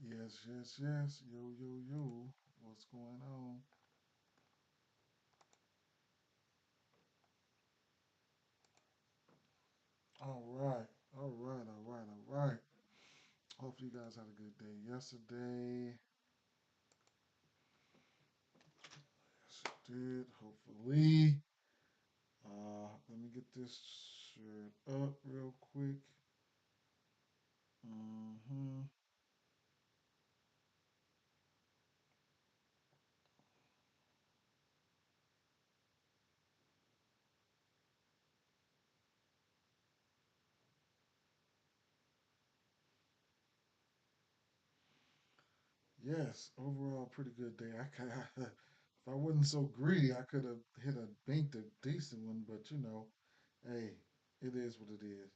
Yes, yes, yes. Yo, yo, yo. What's going on? All right. All right. All right. All right. Hopefully, you guys had a good day yesterday. Yes, you did. Hopefully. Let me get this shirt up real quick. Mm-hmm. Yes, overall, pretty good day. If I wasn't so greedy, I could have hit a banked a decent one, but hey, it is what it is.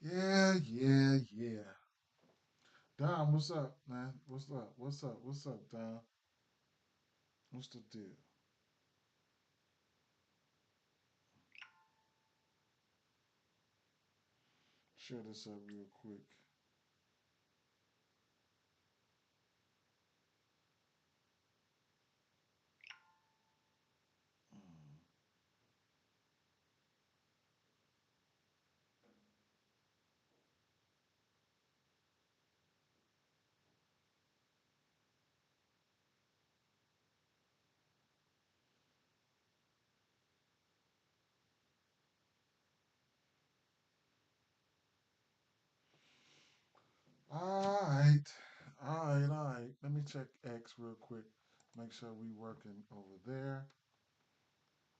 Yeah, yeah, yeah. Don, what's up, man? What's up? What's up? What's up, Don? What's the deal? Share this up real quick. Mm. All right, all right, all right. Let me check X real quick. Make sure we working over there.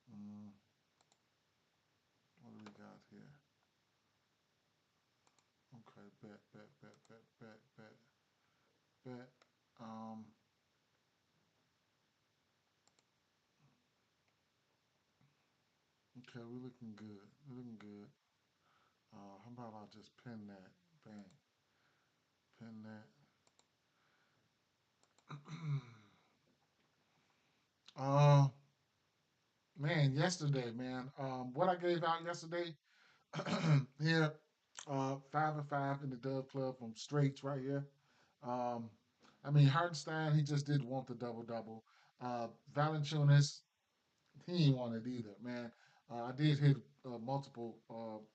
Mm, what do we got here? Okay, bet, bet, bet, bet, bet, bet, bet. Um, okay, we're looking good. We're looking good. How about I just pin that? Bang, pin that. uh, Man, yesterday, man. What I gave out yesterday here, 5 and 5 in the Dove Club from straights right here. Um, I mean, Hartenstein, he just didn't want the double double. Valanciunas, he ain't want it either, man. I did hit multiple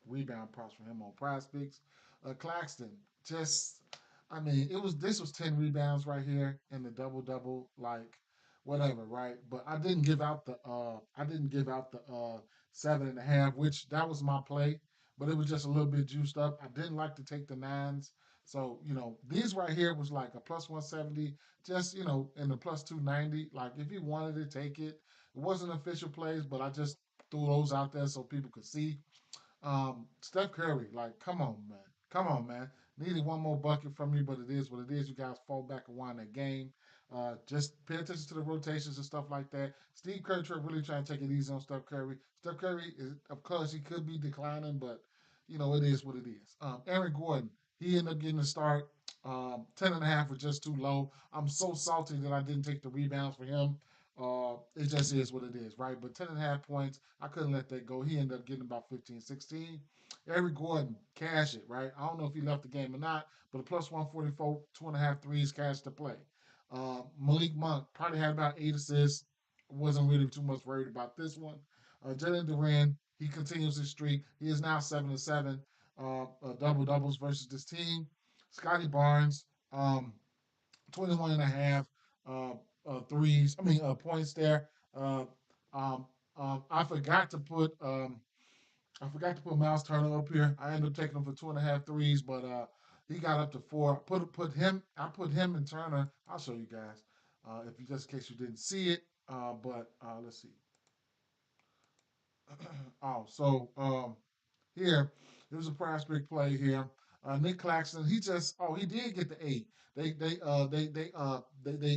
rebound props for him on Prize Picks. Claxton, just, I mean, this was 10 rebounds right here in the double double, like whatever, right? But I didn't give out the 7.5, which that was my play, but it was just a little bit juiced up. I didn't like to take the nines. So, these right here was like a plus 170, just, in the plus 290. Like, if you wanted to take it, it wasn't official plays, but I just threw those out there so people could see. Steph Curry, like, come on, man. Come on, man. Needed one more bucket from you, but it is what it is. You guys fall back and win that game. Just pay attention to the rotations and stuff like that. Steve Kerr really trying to take it easy on Steph Curry. Steph Curry is, of course, he could be declining, but it is what it is. Aaron Gordon, he ended up getting a start. 10.5 was just too low. I'm so salty that I didn't take the rebounds for him. It just is what it is, right? But 10.5 points, I couldn't let that go. He ended up getting about 15, 16. Eric Gordon, cash it, right? I don't know if he left the game or not, but a plus 144, 2.5 threes, cash to play. Malik Monk probably had about 8 assists. Wasn't really too much worried about this one. Jalen Duran, he continues his streak. He is now 7-7 double doubles versus this team. Scotty Barnes, 21 and a half uh, threes. I mean, points there. Uh, um, I forgot to put Miles Turner up here. I ended up taking him for 2.5 threes, but he got up to four. Put him. I put him and Turner. I'll show you guys if you just in case you didn't see it. But let's see. Oh, so here it was a prospect play here. Nick Claxton, he did get the 8.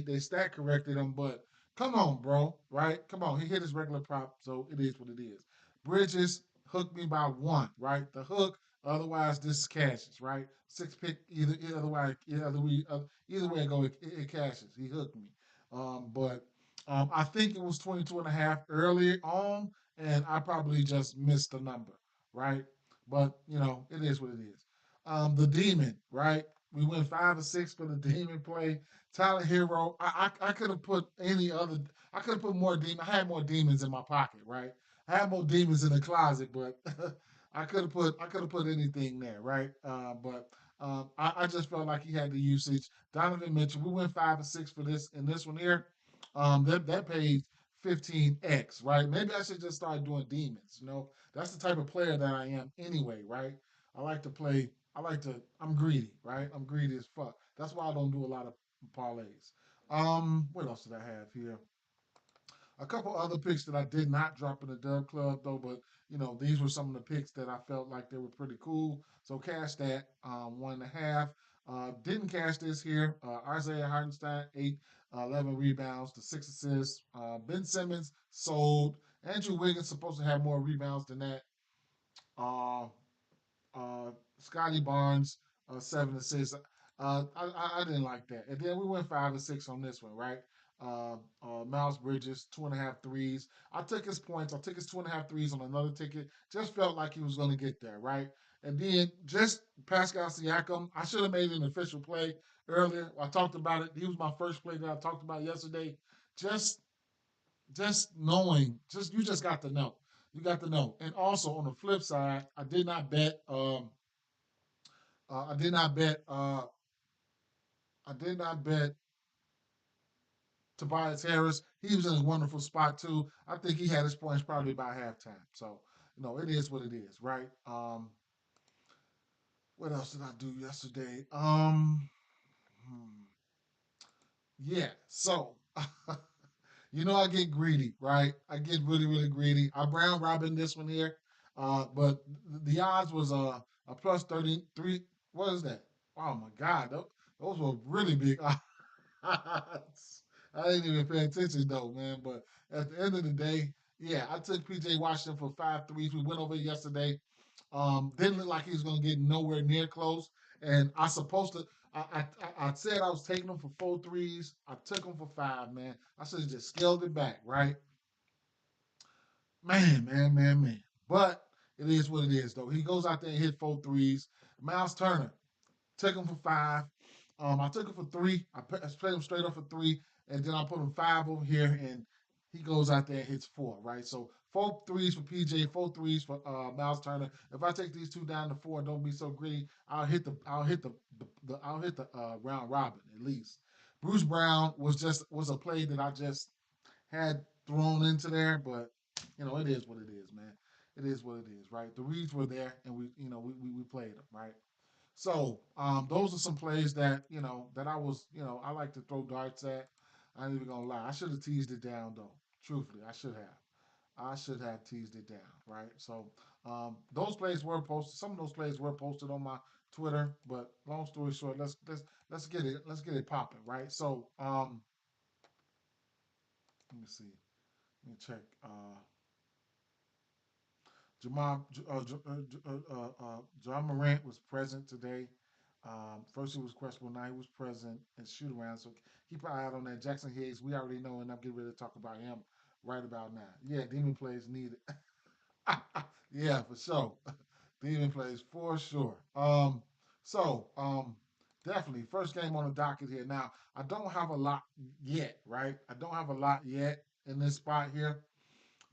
They stat corrected him, but come on, bro, right? Come on, he hit his regular prop, so it is what it is. Bridges hooked me by 1, right? The hook, otherwise this is cashes, right? 6 pick, either way it go, it cashes. He hooked me, but I think it was 22 and a half early on, and I probably just missed the number, right? But it is what it is. The demon, right? We went 5 or 6 for the demon play. Tyler Hero. I could have put any other. I could have put more demon. I had more demons in my pocket, right? I had more demons in the closet, but I could have put anything there, right? But I just felt like he had the usage. Donovan Mitchell. We went 5 or 6 for this in this one here. That paid 15x, right? Maybe I should just start doing demons. That's the type of player that I am anyway, right? I like to play. I'm greedy, right? I'm greedy as fuck. That's why I don't do a lot of parlays. What else did I have here? A couple other picks that I did not drop in the Dub Club though, but these were some of the picks that I felt like they were pretty cool. So cash that 1.5. Didn't cash this here. Isaiah Hartenstein 8, 11 rebounds to 6 assists. Ben Simmons sold. Andrew Wiggins supposed to have more rebounds than that. Uh, Scotty Barnes, 7 assists. I didn't like that. And then we went 5 or 6 on this one, right? Miles Bridges, 2.5 threes. I took his points. I took his 2.5 threes on another ticket. Just felt like he was going to get there, right? And then just Pascal Siakam, I should have made an official play earlier. I talked about it. He was my first play that I talked about yesterday. Just, just knowing, you just got to know. You got to know. And also on the flip side, I did not bet. I did not bet. I did not bet Tobias Harris. He was in a wonderful spot too. I think he had his points probably by halftime. So it is what it is, right? What else did I do yesterday? Yeah. So I get greedy, right? I get really, really greedy. I brown robin this one here, but the odds was a plus 33. What is that? Oh my God, those were really big odds. I didn't even pay attention though, man. But at the end of the day, yeah, I took PJ Washington for 5 threes. We went over it yesterday. Didn't look like he was going to get nowhere near close. And I supposed to. I said I was taking him for 4 threes. I took him for 5, man. I should have just scaled it back, right? Man, man, man, man. But it is what it is, though. He goes out there and hit 4 threes. Miles Turner, took him for 5. I took him for 3. I played him straight up for 3, and then I put him 5 over here, and he goes out there and hits 4. Right, so 4 threes for PJ, 4 threes for Miles Turner. If I take these two down to 4, don't be so greedy. I'll hit the round robin at least. Bruce Brown was a play that I just had thrown into there, but it is what it is, man. It is what it is, right? The reads were there, and we played them, right? So those are some plays that that I like to throw darts at. I ain't even gonna lie. I should have teased it down though. Truthfully, I should have. I should have teased it down, right? So those plays were posted. Some of those plays were posted on my Twitter. But long story short, let's get it popping, right? So let me see. Let me check. Jamal John Morant was present today. First, he was questionable. Now he was present in shoot around. So keep an eye out on that. Jackson Higgs, we already know, and I'm getting ready to talk about him right about now. Yeah, Demon plays needed. Yeah, for sure. Demon plays for sure. So definitely first game on the docket here. Now I don't have a lot yet, right? I don't have a lot yet in this spot here.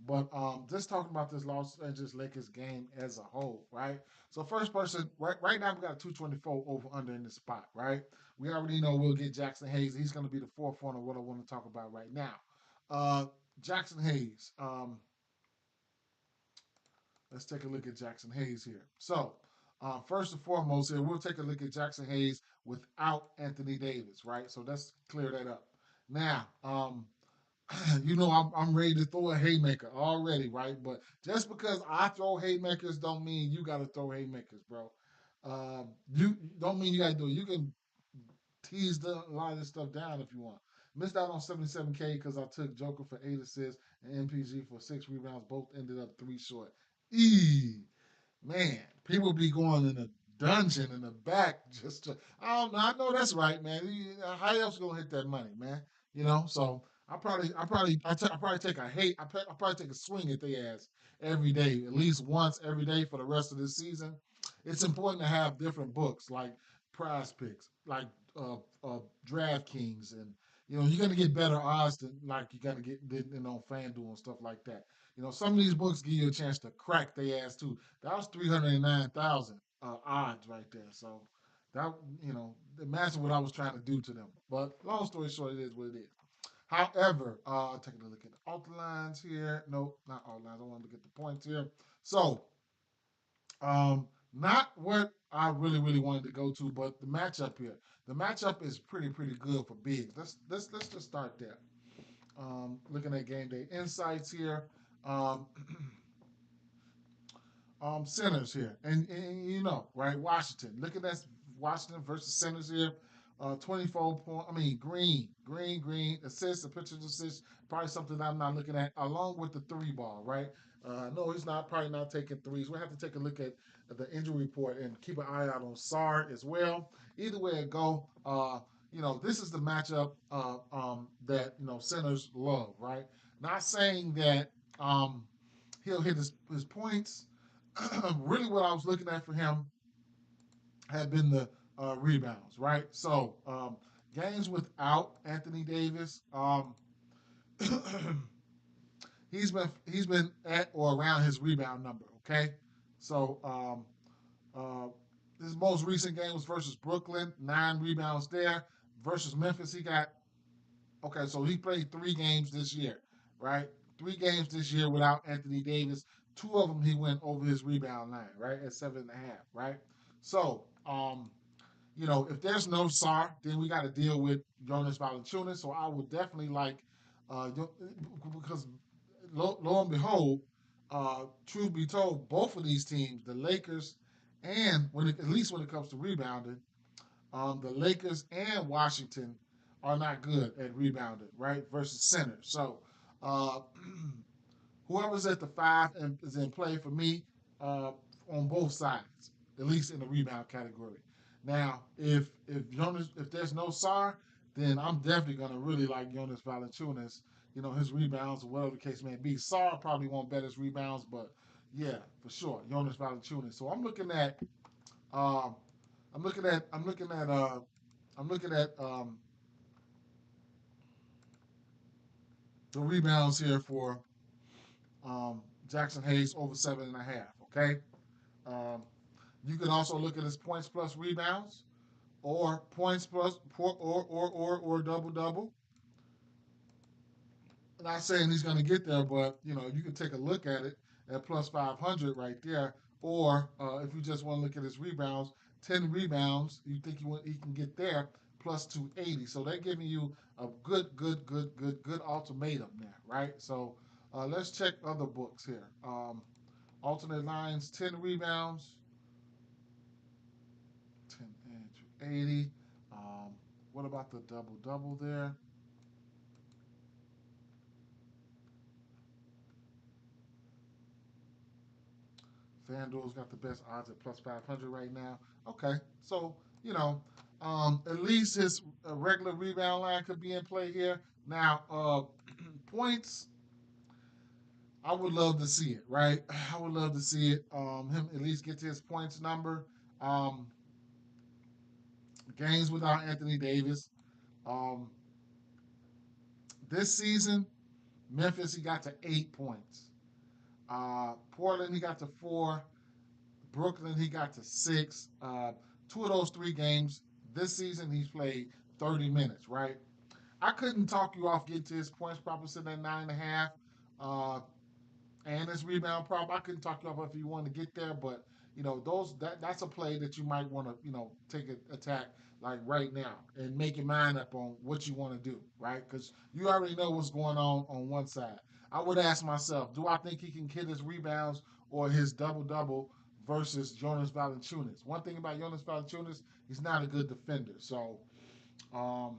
But just talking about this Los Angeles Lakers game as a whole, right? So first person, right now we got a 224 over under in this spot, right? We already know we'll get Jackson Hayes. He's going to be the forefront of what I want to talk about right now. Uh, Jackson Hayes. Let's take a look at Jackson Hayes here. So first and foremost here, we'll take a look at Jackson Hayes without Anthony Davis, right? So let's clear that up. Now, I'm ready to throw a haymaker already, right? But just because I throw haymakers don't mean you got to throw haymakers, bro. You don't mean you got to do it. You can tease a lot of this stuff down if you want. Missed out on 77K because I took Joker for 8 assists and MPG for 6 rebounds. Both ended up 3 short. Eee. Man, people be going in a dungeon in the back just to. I don't know. I know that's right, man. How else gonna hit that money, man? So I probably take a hate. I probably take a swing at their ass every day, at least once every day for the rest of the season. It's important to have different books like Prize Picks, like uh, uh, DraftKings, and you're gonna get better odds than like you gotta get on FanDuel and stuff like that. Some of these books give you a chance to crack their ass too. That was 309,000 odds right there. So that imagine what I was trying to do to them. But long story short, it is what it is. However, taking a look at the alt lines here. Nope, not alt lines. I want to look at the points here. So, not what I really wanted to go to, but the matchup here. The matchup is pretty good for bigs. Let's just start there. Looking at game day insights here. Um, centers here, and right? Washington. Looking at Washington versus centers here. 24 point. I mean, green assists, a pitcher's assist. Probably something I'm not looking at, along with the three ball, right? No, he's not probably not taking threes. We have to take a look at the injury report and keep an eye out on Sard as well. Either way it go, this is the matchup that centers love, right? Not saying that he'll hit his points. Really, what I was looking at for him had been the rebounds, right? So games without Anthony Davis, he's been at or around his rebound number. Okay, so his most recent game was versus Brooklyn, 9 rebounds there. Versus Memphis, he got okay. So he played 3 games this year, right? 3 games this year without Anthony Davis. 2 of them he went over his rebound line, right, at 7.5, right? So if there's no SAR, then we got to deal with Jonas Valanciunas. So I would definitely like, because lo and behold, truth be told, both of these teams, the Lakers, and at least when it comes to rebounding, the Lakers and Washington are not good at rebounding, right? Versus center. So uh, whoever's at the 5 and is in play for me on both sides, at least in the rebound category. Now, if there's no SAR, then I'm definitely gonna really like Jonas Valanciunas. His rebounds or whatever the case may be. SAR probably won't bet his rebounds, but yeah, for sure, Jonas Valanciunas. So um, I'm looking at, I'm looking at, I'm looking at the rebounds here for Jackson Hayes over 7.5. Okay. Um, you can also look at his points plus rebounds, or points plus or double double. Not saying he's going to get there, but you can take a look at it at plus 500 right there. Or if you just want to look at his rebounds, 10 rebounds, you think he can get there plus 280. So they're giving you a good ultimatum there, right? So let's check other books here. Alternate lines, 10 rebounds, 10 and 280. What about the double double there? FanDuel's got the best odds at plus 500 right now. Okay, so at least his regular rebound line could be in play here. Now, points, I would love to see it, right? I would love to see it. Him at least get to his points number. Um, Games without Anthony Davis. Um, this season, Memphis he got to 8 points. Portland he got to 4. Brooklyn, he got to 6. 2 of those 3 games this season, he's played 30 minutes, right? I couldn't talk you off getting to his points prop sitting at 9.5, and his rebound prop. I couldn't talk you off if you want to get there, but that's a play that you might want to take an attack like right now and make your mind up on what you want to do, right? Because you already know what's going on one side. I would ask myself, do I think he can hit his rebounds or his double double versus Jonas Valanciunas. One thing about Jonas Valanciunas, he's not a good defender. So um,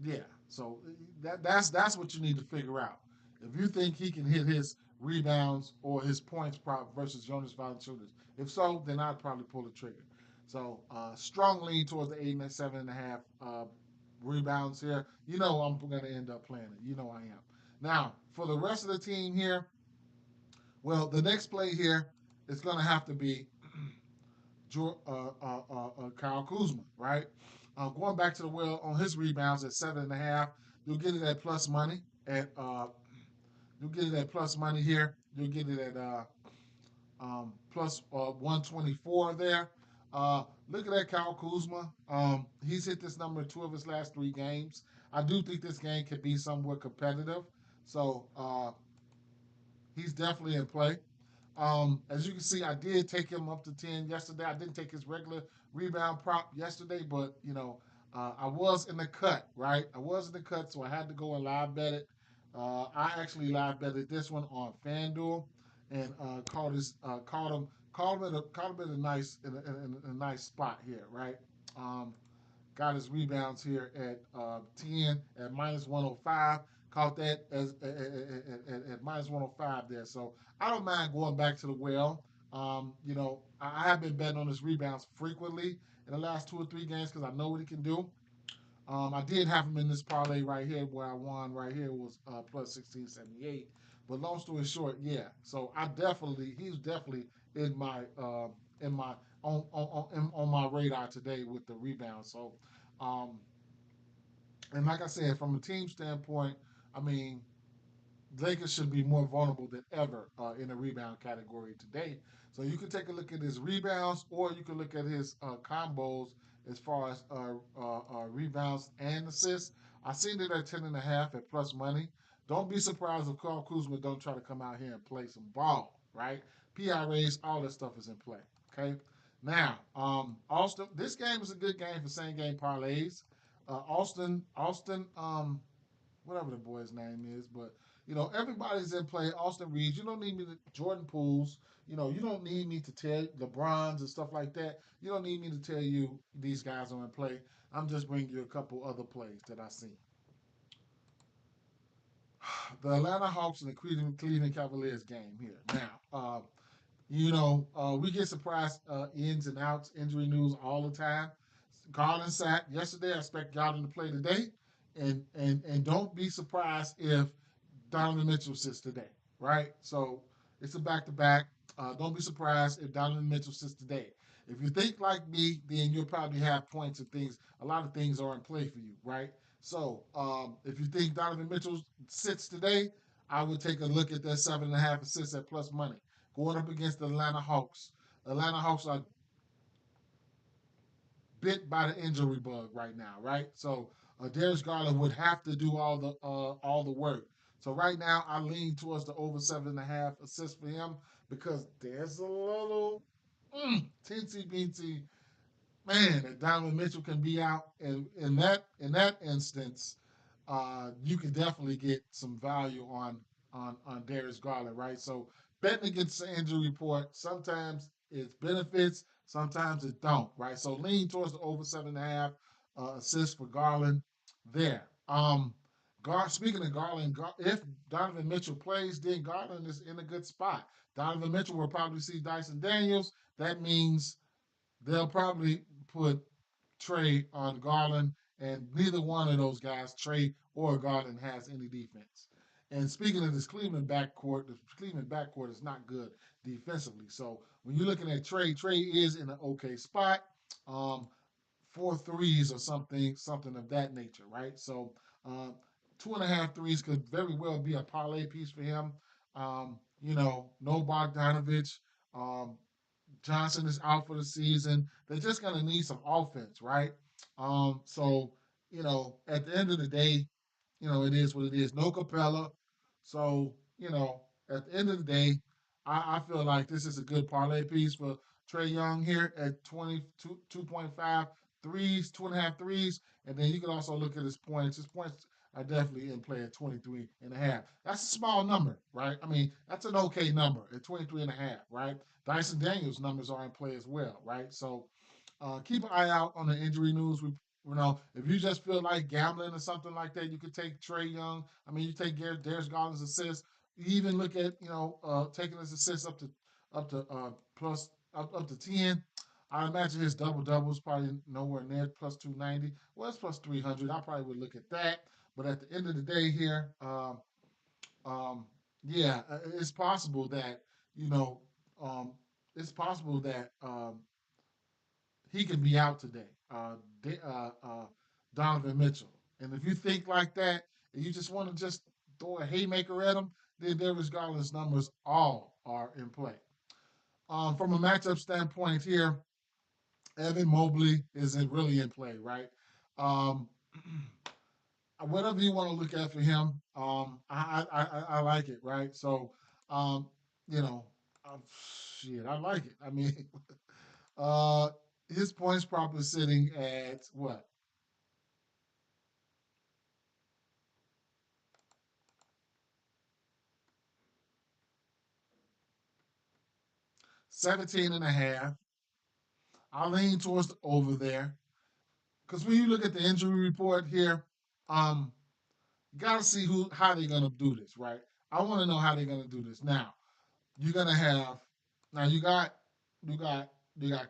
yeah, so that's what you need to figure out. If you think he can hit his rebounds or his points prop versus Jonas Valanciunas, if so, then I'd probably pull the trigger. So strong lean towards the 8 and 7.5 rebounds here. You know I'm going to end up playing it. You know I am. Now for the rest of the team here, well, the next play here is going to have to be Kyle Kuzma, right? Going back to the well on his rebounds at 7.5, you'll get it at plus money at you'll get it at plus money here. You'll get it at plus 124 there. Look at that Kyle Kuzma. He's hit this number in 2 of his last 3 games. I do think this game could be somewhat competitive, so he's definitely in play. As you can see, I did take him up to 10 yesterday. I didn't take his regular rebound prop yesterday, but I was in the cut, right? I was in the cut, so I had to go and live bet it. I actually live betted this one on FanDuel and caught him in a nice in a nice spot here, right? Um, got his rebounds here at 10 at minus 105. Caught that as at minus 105 there. So I don't mind going back to the well. I have been betting on his rebounds frequently in the last 2 or 3 games because I know what he can do. I did have him in this parlay right here where I won right here was plus 1678. But long story short, yeah. So he's definitely in my in my on my radar today with the rebound. So um, and like I said, from a team standpoint, I mean, Lakers should be more vulnerable than ever in the rebound category today. So you can take a look at his rebounds, or you can look at his combos as far as rebounds and assists. I seen it at 10.5 at plus money. Don't be surprised if Carl Kuzma don't try to come out here and play some ball, right? PRAs, all that stuff is in play. Okay. Now, Austin, this game is a good game for same game parlays. Austin, whatever the boy's name is, but everybody's in play. Austin Reeves, you don't need me to Jordan Pools, you don't need me to tell LeBrons and stuff like that. You don't need me to tell you these guys are in play. I'm just bringing you a couple other plays that I see. The Atlanta Hawks and the Cleveland Cavaliers game here. Now, we get surprise ins and outs, injury news all the time. Garland sat yesterday. I expect Garland to play today, and don't be surprised if Donovan Mitchell sits today, right? So it's a back to back. Don't be surprised if Donovan Mitchell sits today. If you think like me, then you'll probably have points and things. A lot of things are in play for you, right? So if you think Donovan Mitchell sits today, I would take a look at that 7.5 assists at plus money going up against the Atlanta Hawks. Atlanta Hawks are bit by the injury bug right now, right? So Darius Garland would have to do all the work. So right now, I lean towards the over 7.5 assists for him because there's a little teensy beensy man that Donovan Mitchell can be out, and in that instance, you can definitely get some value on Darius Garland, right? So betting against the injury report sometimes it benefits, sometimes it don't, right? So lean towards the over 7.5 assists for Garland there. Speaking of Garland, if Donovan Mitchell plays, then Garland is in a good spot. Donovan Mitchell will probably see Dyson Daniels. That means they'll probably put Trey on Garland, and neither one of those guys, Trey or Garland, has any defense. And speaking of this Cleveland backcourt, the Cleveland backcourt is not good defensively. So when you're looking at Trey, Trey is in an okay spot. Um, 4 threes or something of that nature, right? So 2.5 threes could very well be a parlay piece for him. No Bogdanovich. Um, Johnson is out for the season. They're just going to need some offense, right? At the end of the day, it is what it is. No Capella. So, at the end of the day, I feel like this is a good parlay piece for Trey Young here at 22.5 threes, 2.5 threes. And then you can also look at his points. His points are definitely in play at 23 and a half. That's a small number, right? I mean, that's an okay number at 23 and a half, right? Dyson Daniels numbers are in play as well, right? So keep an eye out on the injury news. If you just feel like gambling or something like that, you could take Trey Young. I mean, you take Darius Garland's assist. You even look at taking his assist up to plus up to 10. I imagine his double double is probably nowhere near plus 290. Well, it's plus 300. I probably would look at that. But at the end of the day, here, um, yeah, it's possible that you know, um, it's possible that he could be out today. Donovan Mitchell. And if you think like that, and you just want to just throw a haymaker at him, then Darius Garland's numbers all are in play. From a matchup standpoint here, Evan Mobley isn't really in play, right? Um, whatever you want to look at for him, I like it, right? So, um, you know, uh, shit, I like it. I mean, uh, his points probably sitting at what 17 and a half. I lean towards the over there because when you look at the injury report here, um, you got to see how they're gonna do this, right? I want to know how they're gonna do this. Now you're gonna have now you got you got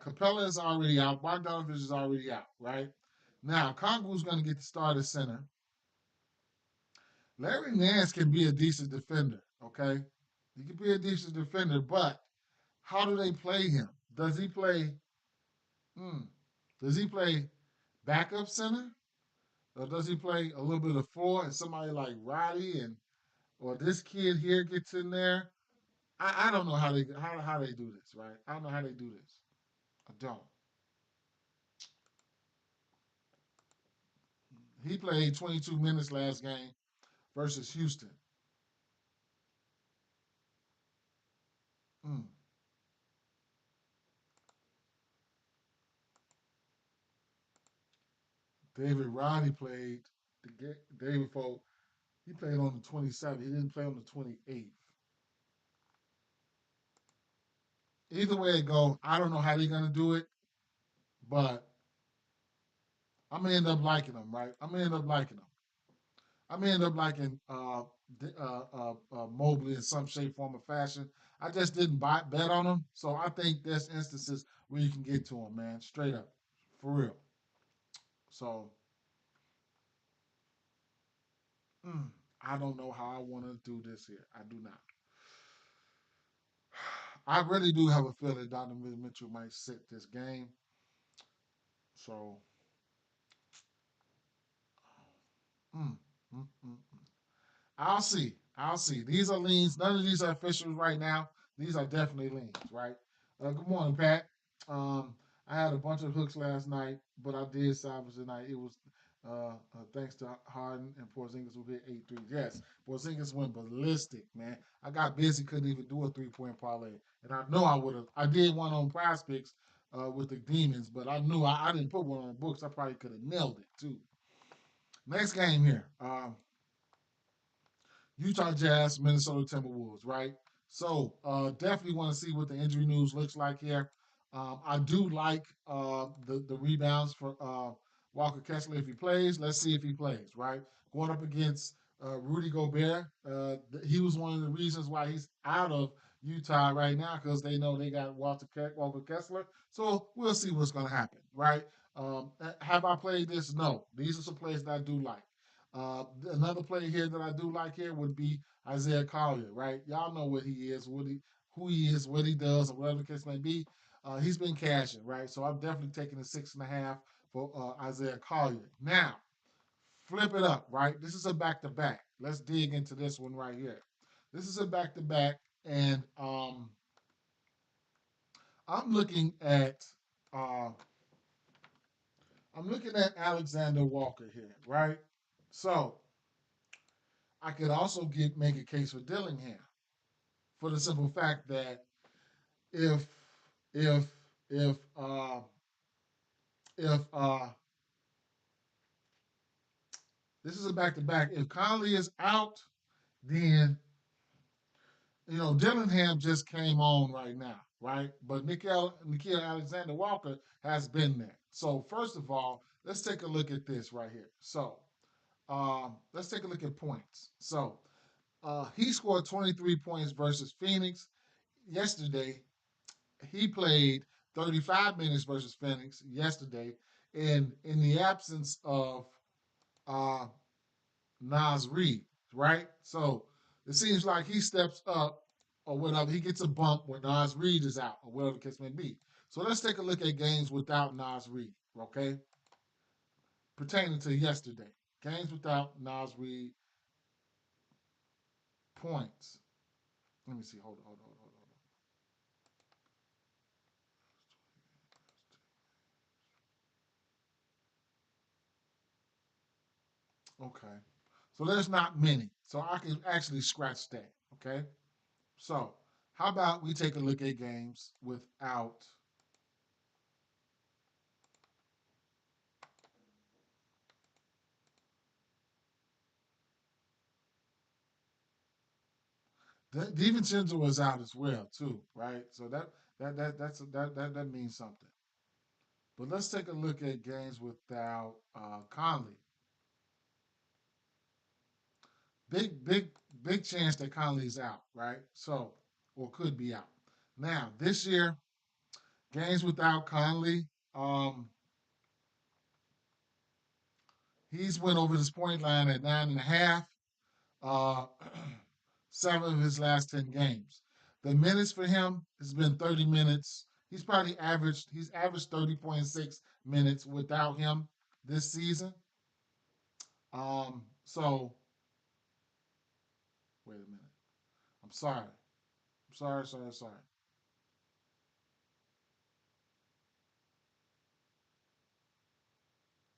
Capella is already out, Bogdanovich is already out, right? Now Kongu's gonna get the starter center. Larry Nance can be a decent defender, okay? He can be a decent defender, but how do they play him? Does he play? Hmm, does he play backup center? Or does he play a little bit of four and somebody like Roddy and or this kid here gets in there? I don't know how they do this, right? I don't know how they do this. I don't. He played 22 minutes last game versus Houston. Mm. David Roddy played the day before. He played on the 27th. He didn't play on the 28th. Either way it go, I don't know how they're gonna do it, but I'm gonna end up liking them, right? I'm gonna end up liking them. I'm gonna end up liking Mobley in some shape, form, or fashion. I just didn't bet on him, so I think there's instances where you can get to him, man, straight up, for real. So mm, I don't know how I want to do this here. I do not. I really do have a feeling Donovan Mitchell might sit this game. So mm, mm, mm. I'll see. I'll see. These are leans. None of these are officials right now. These are definitely leans, right? Good morning, Pat. Um, I had a bunch of hooks last night, but I did salvage tonight. It was thanks to Harden and Porzingis who hit 8 threes. Yes, Porzingis went ballistic, man. I got busy, couldn't even do a 3-point parlay, and I know I would have. I did one on Prize Picks with the Demons, but I knew I didn't put one on the books. I probably could have nailed it too. Next game here. Utah Jazz, Minnesota Timberwolves, right? So definitely want to see what the injury news looks like here. I do like the rebounds for Walker Kessler if he plays. Let's see if he plays, right? Going up against Rudy Gobert. He was one of the reasons why he's out of Utah right now because they know they got Walker Kessler. So we'll see what's going to happen, right? Have I played this? No. These are some plays that I do like. Another player here that I do like here would be Isaiah Collier, right? Y'all know what he is, who he is, what he does, or whatever the case may be. He's been cashing, right? So I'm definitely taking a 6.5 for Isaiah Collier. Now, flip it up, right? This is a back to back. Let's dig into this one right here. This is a back to back, and I'm looking at uh, Alexander Walker here, right? So I could also make a case for Dillingham for the simple fact that if if if if This is a back to back. If Conley is out, then Dillingham just came on right now, right? But Nikhil Alexander Walker has been there. So first of all, let's take a look at this right here. So let's take a look at points. So he scored 23 points versus Phoenix yesterday. He played 35 minutes versus Phoenix yesterday, and in the absence of uh, Nas Reed, right? So it seems like he steps up or whatever. He gets a bump when Nas Reed is out or whatever the case may be. So let's take a look at games without Nas Reed, okay? Pertaining to yesterday. Games without Nas Reed points. Let me see. Hold on, hold on, hold on. Okay. So there's not many. So I can actually scratch that, okay? So how about we take a look at games without DiVincenzo was out as well too, right? So that means something. But let's take a look at games without Conley. Big big chance that Conley's out, right? So or could be out. Now this year, games without Conley, um, he's went over this point line at 9.5. Uh, 7 of his last 10 games. The minutes for him has been 30 minutes. He's averaged 30.6 minutes without him this season. So wait a minute. I'm sorry. I'm sorry.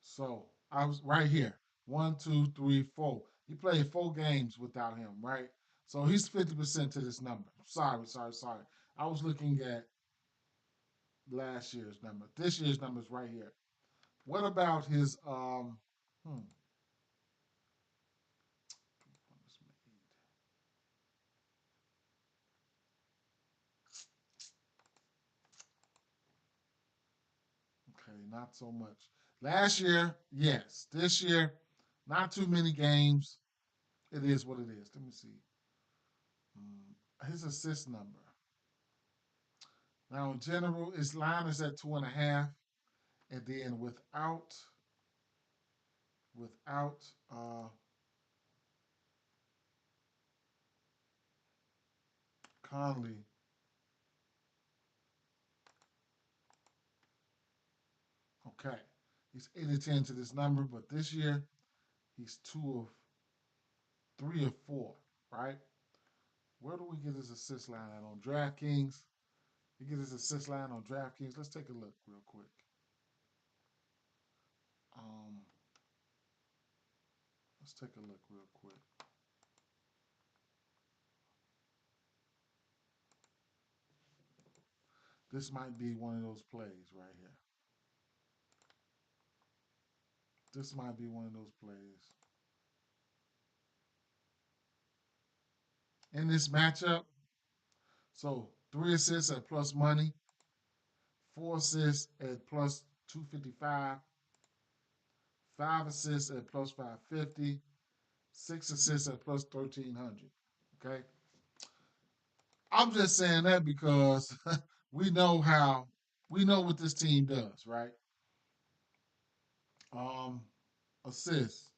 So I was right here. One, two, three, four. He played 4 games without him, right? So he's 50% to this number. Sorry. I was looking at last year's number. This year's number is right here. What about his okay, not so much. Last year, yes. This year, not too many games. It is what it is. Let me see. His assist number. Now, in general, his line is at 2.5, and then without Conley, okay, he's 8 of 10 to this number, but this year he's 2 of 3 or 4, right? Where do we get his assist line at on DraftKings? He gets his assist line on DraftKings. Let's take a look real quick. Um, let's take a look real quick. This might be one of those plays right here. This might be one of those plays. In this matchup, so 3 assists at plus money, 4 assists at plus 255, 5 assists at plus 550, 6 assists at plus 1300. Okay. I'm just saying that because we know how we know what this team does, right? Um, assists.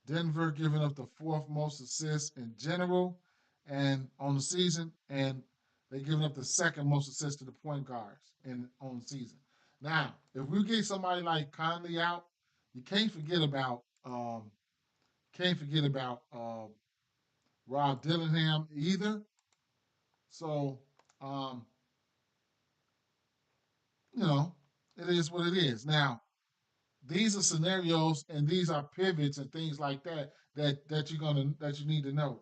Denver giving up the 4th most assists in general and on the season, and they're giving up the 2nd most assists to the point guards in on the season. Now, if we get somebody like Conley out, you can't forget about Rob Dillingham either. So, um, you know, it is what it is. Now, these are scenarios and these are pivots and things like that you need to know.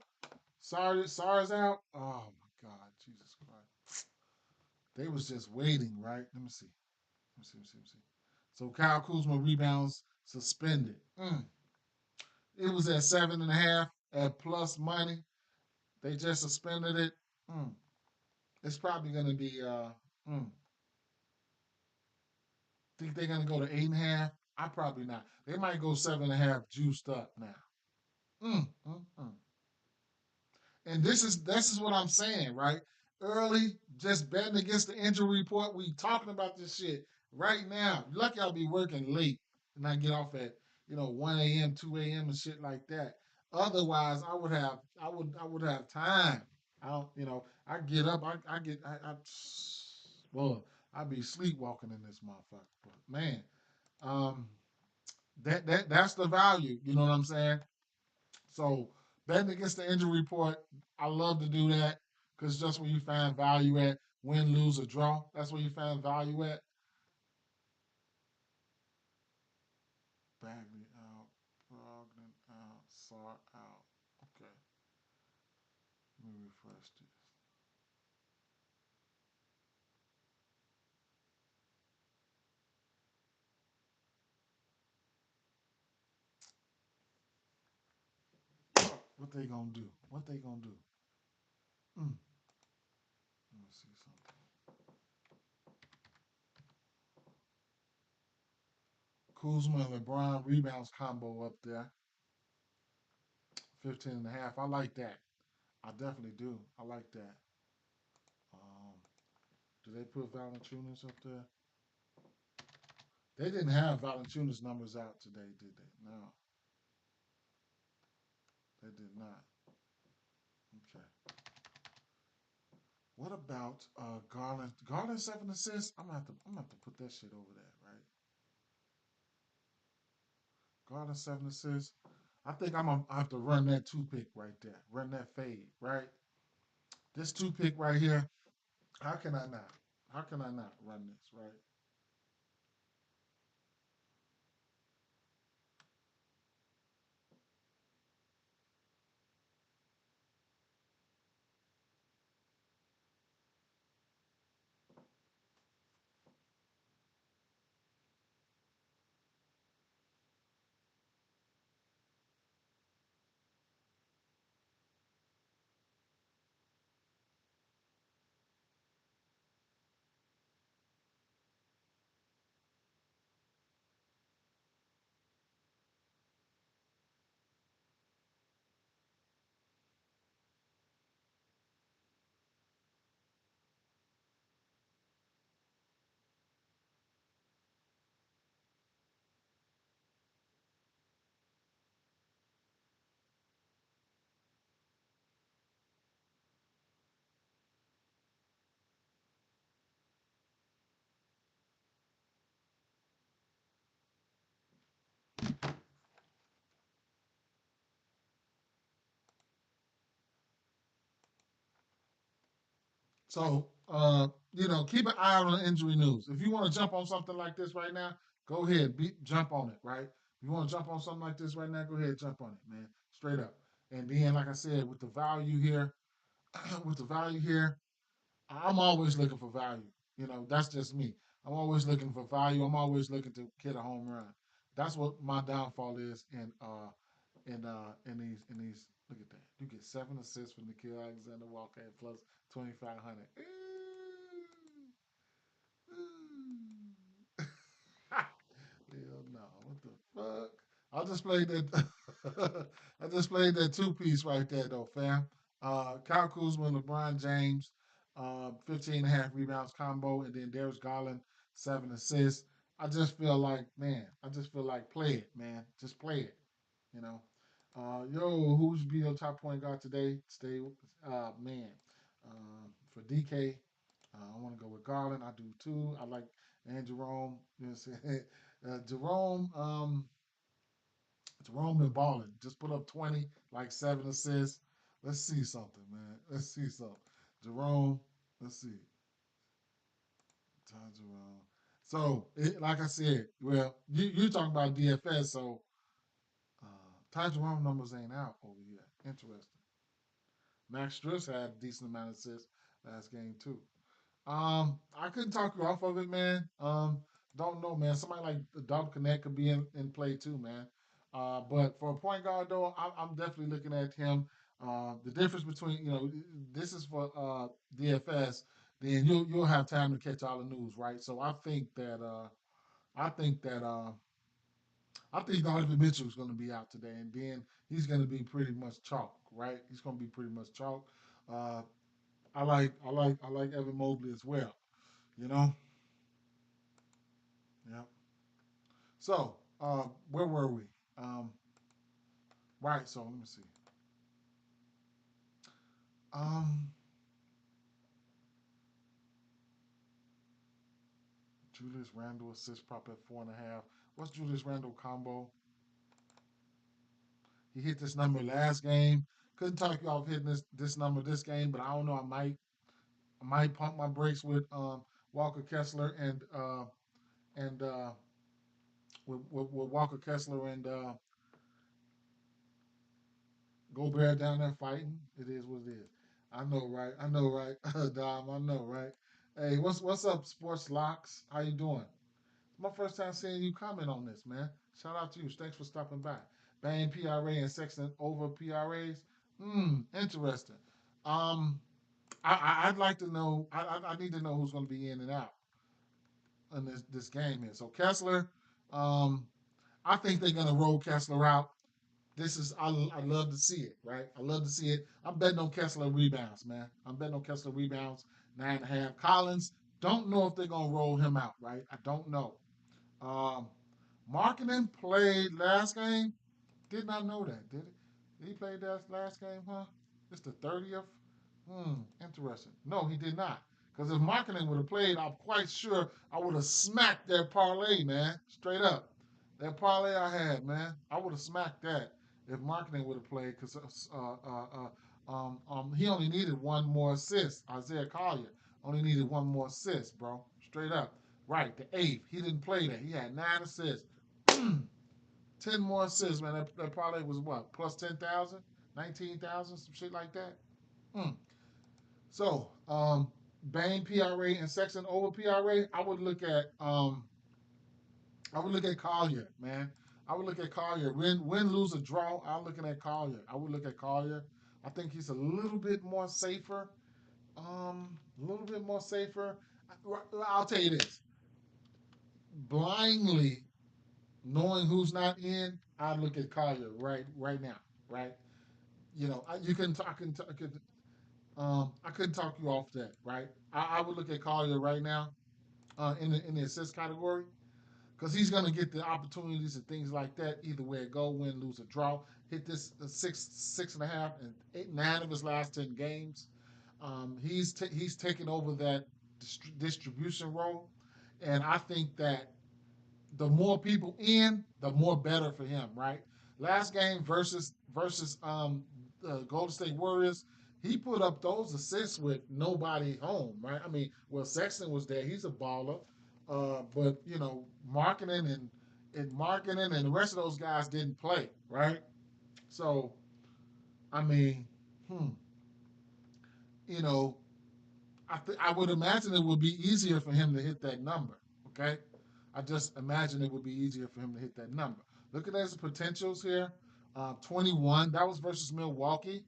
SAR's out. Oh my God, Jesus Christ! They was just waiting, right? Let me see. Let me see. So Kyle Kuzma rebounds suspended. It was at 7.5 at plus money. They just suspended it. Mm. It's probably going to be. Think they're going to go to 8.5? I probably not. They might go 7.5 juiced up now. Mm, mm, mm. And this is what I'm saying, right? Early, just betting against the injury report. We talking about this shit right now. Lucky I'll be working late and I get off at 1 a.m., 2 a.m. and shit like that. Otherwise, I would have time. I don't, I get up, I get, well, I'd be sleepwalking in this motherfucker. But man, um, that's the value. You know what I'm saying? So betting against the injury report, I love to do that because just where you find value at, win, lose, or draw. That's where you find value at. Bagley out, Brogdon out, Sar out. Okay, let me refresh this. What they gonna do? What they gonna do? Mm. Let me see something. Kuzma and LeBron rebounds combo up there, 15 and a half. I like that. I definitely do. I like that. Um, do they put Valanciunas up there? They didn't have Valanciunas numbers out today, did they? No, they did not. Okay. What about Garland? Garland 7 assists. I'm gonna have to put that shit over there, right? Garland 7 assists. I think I'm gonna have to run that two pick right there. Run that fade, right? This two pick right here. How can I not? How can I not run this, right? So, keep an eye on the injury news. If you want to jump on something like this right now, go ahead, jump on it, right? If you want to jump on something like this right now, go ahead, jump on it, man, straight up. And then, like I said, with the value here, with the value here, I'm always looking for value. That's just me. I'm always looking for value. I'm always looking to hit a home run. That's what my downfall is in these. Look at that. You get 7 assists from Nikhil Alexander Walker at plus 2,500. Hell no. What the fuck? I just played that. I just played that two piece right there though, fam. Kyle Kuzma, LeBron James, 15 and a half rebounds combo, and then Darius Garland, 7 assists. I just feel like, man, I just feel like play it, man. Just play it, you know. Who's be your top point guard today? Stay, man. For DK, I want to go with Garland. I do too. I like and Jerome. You know what I'm saying? Jerome been balling. Just put up 20, like 7 assists. Let's see something, man. Let's see something. Jerome, let's see. Ty Jerome. So, like I said, well, you talking about DFS, so Ty Jerome numbers ain't out over here. Interesting. Max Strus had a decent amount of assists last game too. I couldn't talk you off of it, man. Don't know, man. Somebody like Dom Connect could be in play too, man. But for a point guard, though, I'm definitely looking at him. The difference between, this is for DFS, then you'll have time to catch all the news, right? So I think that I think Donovan Mitchell is going to be out today, and then he's going to be pretty much chalk, right? He's going to be pretty much chalk. Uh, I like Evan Mobley as well. You know, yeah. So where were we? Um, right. So let me see. Um, Julius Randle assist prop at 4.5. What's Julius Randle combo? He hit this number last game. Couldn't talk you off hitting this number this game, but I don't know. I might pump my brakes with Walker Kessler and with Walker Kessler and Gobert down there fighting. It is what it is. I know, right? I know, right? Dom, I know, right? Hey, what's up, Sports Locks? How you doing? It's my first time seeing you comment on this, man. Shout out to you. Thanks for stopping by. Bang PRA and Sexton over PRAs. Interesting. Um, I'd like to know. I need to know who's going to be in and out in this game here. So Kessler, um, I think they're going to roll Kessler out. This is I love to see it, right? I love to see it. I'm betting on Kessler rebounds, man. I'm betting on Kessler rebounds, 9.5. Collins, don't know if they're gonna roll him out, right? I don't know. Um, Marketing played last game. Did not know that, did it? Did he play that last game, huh? It's the 30th. Interesting. No, he did not. Because if Marketing would have played, I'm quite sure I would have smacked that parlay, man. Straight up. That parlay I had, man. I would have smacked that if Marketing would have played. Because he only needed one more assist. Isaiah Collier only needed one more assist, bro. Straight up. Right, the eighth. He didn't play that. He had 9 assists. 10 more assists, man. That parlay was what? Plus 10,000, 19,000, some shit like that. Mm. So, Bain PRA and Sexton over PRA, I would look at Collier, man. I would look at Collier. Win, lose, or draw, I'm looking at Collier. I would look at Collier. I think he's a little bit more safer. A little bit more safer. I'll tell you this. Blindly knowing who's not in, I look at Collier right now, right? You can talk. I couldn't talk you off that, right? I would look at Collier right now in the assist category because he's going to get the opportunities and things like that. Either way it go, win, lose, or draw. Hit this 6.5 and 9 of his last 10 games. He's taken over that distribution role, and I think that the more people in, the more better for him, right? Last game versus the Golden State Warriors, he put up those assists with nobody home, right? I mean, well, Sexton was there; he's a baller, but marketing and the rest of those guys didn't play, right? So, I mean, hmm, you know, I would imagine it would be easier for him to hit that number. Okay, I just imagine it would be easier for him to hit that number. Looking at his potentials here, 21 that was versus Milwaukee,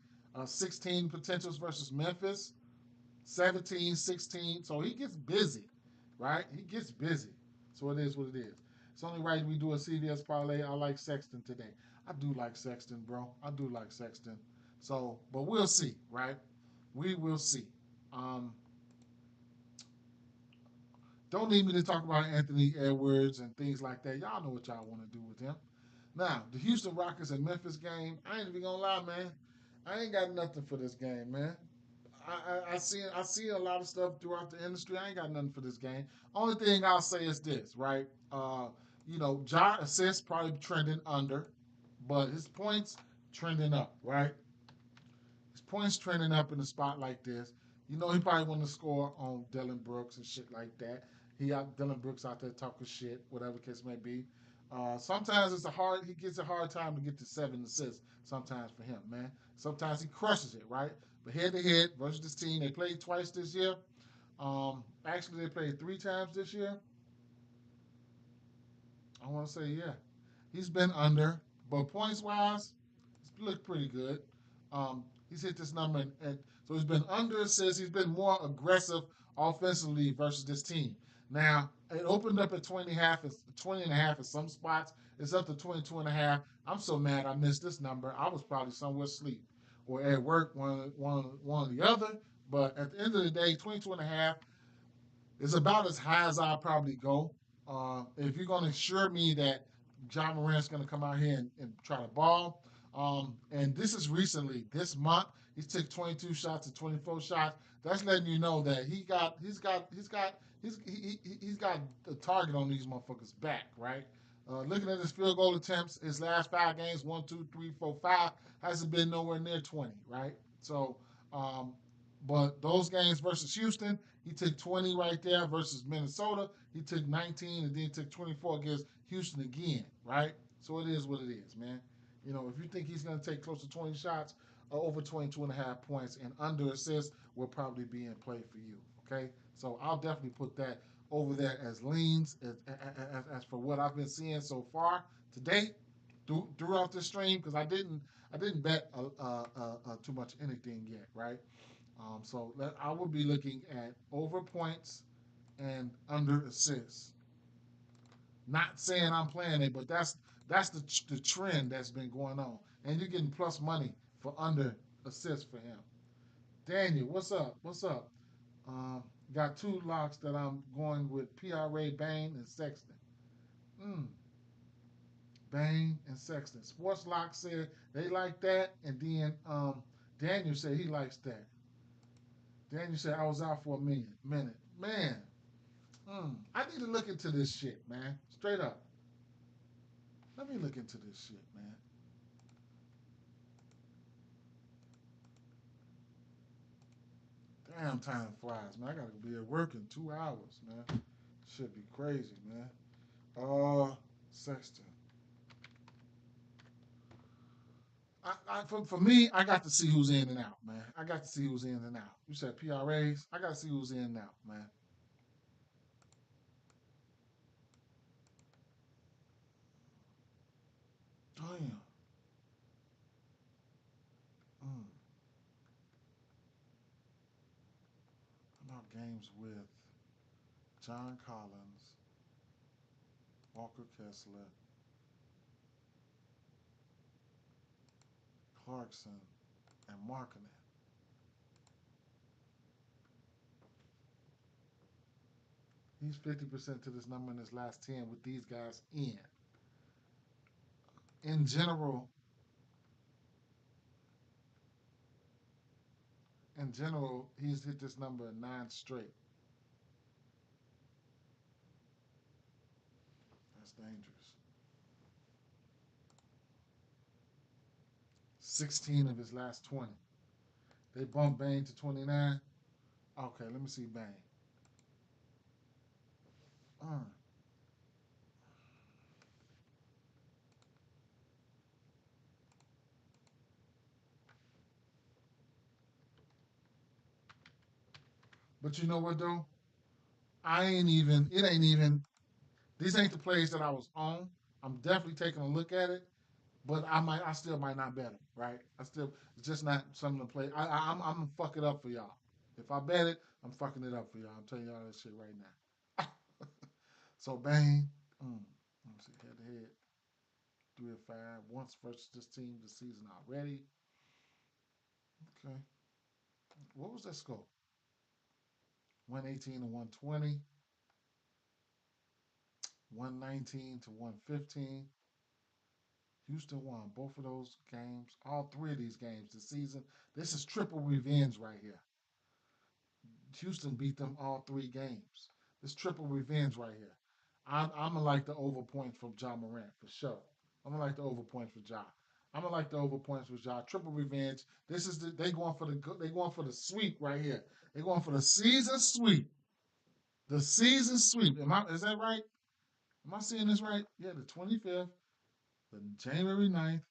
16 potentials versus Memphis, 17, 16. So he gets busy, right? He gets busy. So it is what it is. It's only right we do a CVS parlay. I like Sexton today. I do like Sexton, bro. I do like Sexton. So, but we'll see, right? We will see. Um, Don't need me to talk about Anthony Edwards and things like that. Y'all know what y'all want to do with him. Now, the Houston Rockets and Memphis game, I ain't even gonna lie, man. I ain't got nothing for this game, man. I see a lot of stuff throughout the industry. I ain't got nothing for this game. Only thing I'll say is this, right? Ja assists probably trending under, but his points trending up, right? His points trending up in a spot like this. He probably want to score on Dylan Brooks and shit like that. Dylan Brooks out there talking shit, whatever the case may be. Sometimes he gets a hard time to get to 7 assists. Sometimes for him, man. Sometimes he crushes it, right? But head to head versus this team, they played twice this year. Actually, they played 3 times this year. I want to say, yeah, he's been under, but points wise, it's looked pretty good. He's hit this number, so he's been under assists. He's been more aggressive offensively versus this team. Now, it opened up at 20 and a half, 20 and a half at some spots. It's up to 22 and a half. I'm so mad I missed this number. I was probably somewhere asleep or at work, one or the other. But at the end of the day, 22 and a half is about as high as I'll probably go. If you're going to assure me that John Morant's going to come out here and try to ball, and this is recently, this month, he took 22 shots to 24 shots. That's letting you know that he's got the target on these motherfuckers back, right? Looking at his field goal attempts, his last 5 games, 1, 2, 3, 4, 5, hasn't been nowhere near 20, right? So, um, but those games versus Houston, he took 20 right there versus Minnesota. He took 19 and then he took 24 against Houston again, right? So it is what it is, man. You know, if you think he's going to take close to 20 shots, over 22 and a half points and under assists will probably be in play for you, okay? So I'll definitely put that over there as leans as for what I've been seeing so far to date throughout the stream because I didn't bet too much anything yet, right? So I would be looking at over points and under assists. Not saying I'm playing it, but that's the trend that's been going on, and you're getting plus money for under assists for him. Daniel, what's up? What's up? Um, got two locks that I'm going with: PRA, Bain, and Sexton. Mm, Bain and Sexton. Sports Lock said they like that, and then Daniel said he likes that. Daniel said I was out for a minute. Man, I need to look into this shit, man. Straight up. Let me look into this shit, man. Damn, time flies, man. I gotta be at work in 2 hours, man. Should be crazy, man. Sexton. For me, I got to see who's in and out, man. I got to see who's in and out. You said PRAs. I got to see who's in and out, man. Damn. Mm. How about games with John Collins, Walker Kessler, Clarkson, and Markkinen? He's 50% to this number in his last 10 with these guys in. In general, he's hit this number in 9 straight. That's dangerous. 16 of his last 20. They bumped Bain to 29. Okay, let me see Bain. Uh, but you know what though? It ain't even, these ain't the plays that I was on. I'm definitely taking a look at it, but I still might not bet them, right? It's just not something to play. I'm gonna fuck it up for y'all. If I bet it, I'm fucking it up for y'all. I'm telling y'all that shit right now. So Bain, let me see, head to head, 3 of 5, once versus this team this season already. Okay, what was that score? 118 to 120, 119 to 115. Houston won both of those games, all three of these games this season. This is triple revenge right here. Houston beat them all 3 games. This triple revenge right here. I'm gonna like the over points from John Morant for sure. I'm gonna like the over points for Ja. I'm gonna like the over points for Ja. Triple revenge. They going for the sweep right here. They going for the season sweep. The season sweep. Is that right? Am I seeing this right? Yeah, the 25th, the January 9th,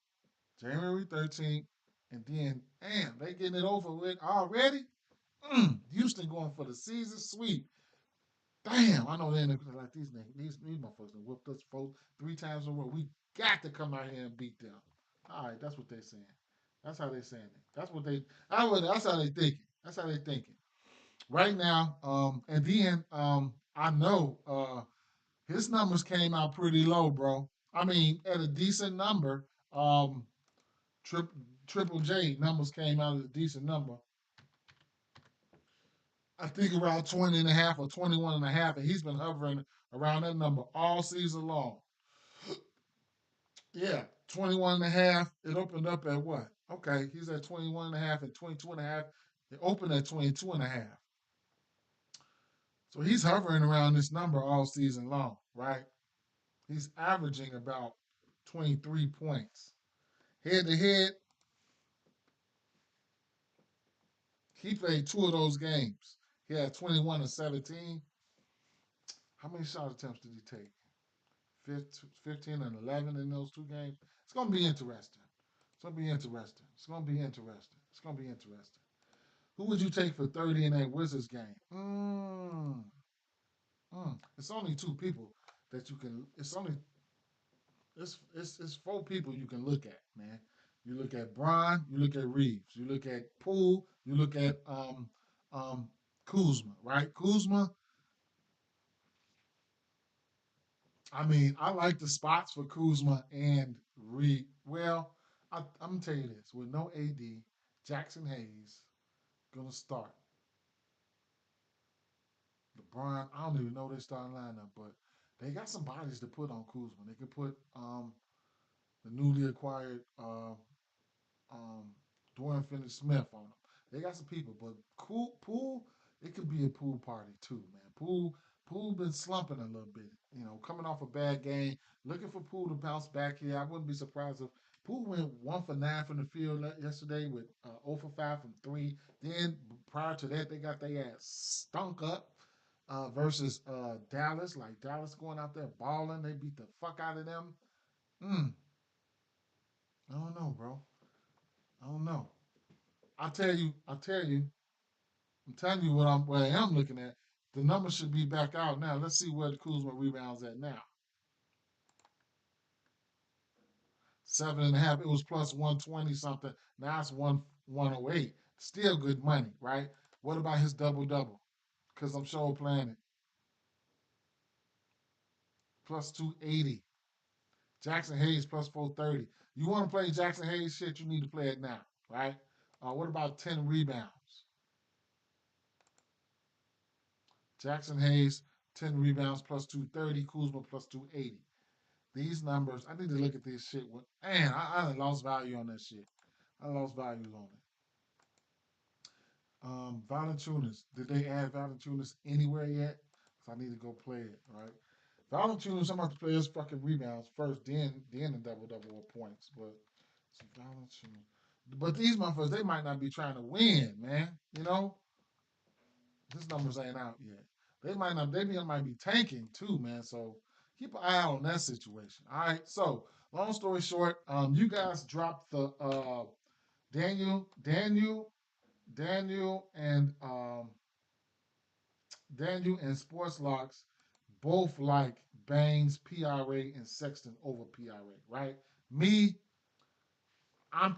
January 13th, and then damn, they getting it over with already. Houston going for the season sweep. Damn, I know they ain't like these niggas. These motherfuckers done whooped us 3 times in a row. We got to come out here and beat them. All right, that's what they saying. That's how they saying it. That's how they thinking. That's how they thinking. Right now, and then I know his numbers came out pretty low, bro. I mean, at a decent number. Trip, Triple J numbers came out at a decent number. I think around 20 and a half or 21 and a half, and he's been hovering around that number all season long. Yeah, 21 and a half. It opened up at what? Okay, he's at 21 and a half and 22 and a half. It opened at 22 and a half. So he's hovering around this number all season long, right? He's averaging about 23 points. Head to head, he played 2 of those games. He had 21 and 17. How many shot attempts did he take? 15 and 11 in those 2 games. It's going to be interesting. It's going to be interesting. It's going to be interesting. It's going to be interesting. Who would you take for 30 in that Wizards game? It's only 2 people that you can. It's 4 people you can look at, man. You look at Bron, you look at Reeves, you look at Poole, you look at um Kuzma, right? Kuzma. I mean, I like the spots for Kuzma and Reed. Well, I'm gonna tell you this: with no AD, Jackson Hayes gonna start. LeBron, I don't even know their starting lineup, but they got some bodies to put on Kuzma. They could put the newly acquired um, Dorian Finney-Smith on them. They got some people, but Poole, it could be a Poole party too, man. Poole been slumping a little bit, coming off a bad game. Looking for Poole to bounce back here. I wouldn't be surprised if Poole went 1 for 9 from the field yesterday with 0 for 5 from three. Then prior to that, they got their ass stunk up versus Dallas. Like Dallas going out there balling, they beat the fuck out of them. Mm, I don't know, bro. I don't know. I'm telling you what I am looking at. The numbers should be back out now. Let's see where the Kuzma rebounds at now. 7.5. It was plus 120 something. Now it's 108. Still good money, right? What about his double double? Because I'm sure playing it. Plus 280. Jackson Hayes plus 430. You want to play Jackson Hayes shit, you need to play it now, right? What about 10 rebounds? Jackson Hayes, 10 rebounds plus 230. Kuzma plus 280. These numbers, I need to look at this shit. Man, I lost value on that shit. I lost value on it. Valanciunas, did they add Valanciunas anywhere yet? Because I need to go play it, right? Valanciunas, I'm about to play his fucking rebounds first, then the double double or points. But so Valanciunas. But these motherfuckers, they might not be trying to win, man. You know, his numbers ain't out yet. They might not. Might be tanking too, man. So keep an eye out on that situation. All right. So long story short, you guys dropped the Daniel, Daniel, Daniel, and Daniel and Sports Locks both like Baines PRA and Sexton over PRA, right? Me, I'm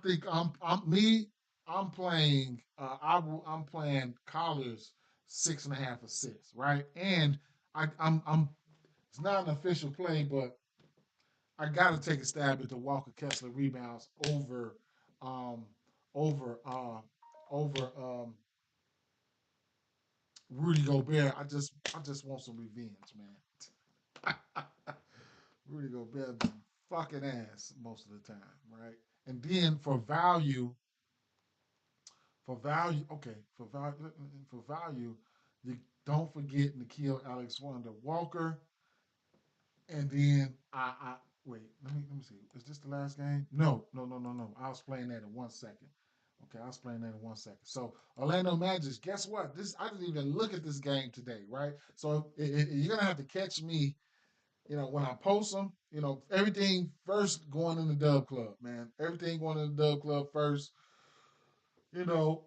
me. I'm playing. I'm playing Collar's 6.5 assists, right? And I'm. It's not an official play, but I got to take a stab at the Walker Kessler rebounds um, over, over Rudy Gobert. I just want some revenge, man. Rudy Gobert been fucking ass most of the time, right? And then for value, you don't forget Nikhil Alexander Walker. And then I wait. Let me see. Is this the last game? No, no, no, no, no. I'll explain that in 1 second. Okay, I'll explain that in 1 second. So Orlando Magic, guess what? This I didn't even look at this game today, right? So you're gonna have to catch me. When I post them, everything first going in the Dub Club, man. Everything going in the Dub Club first. You know,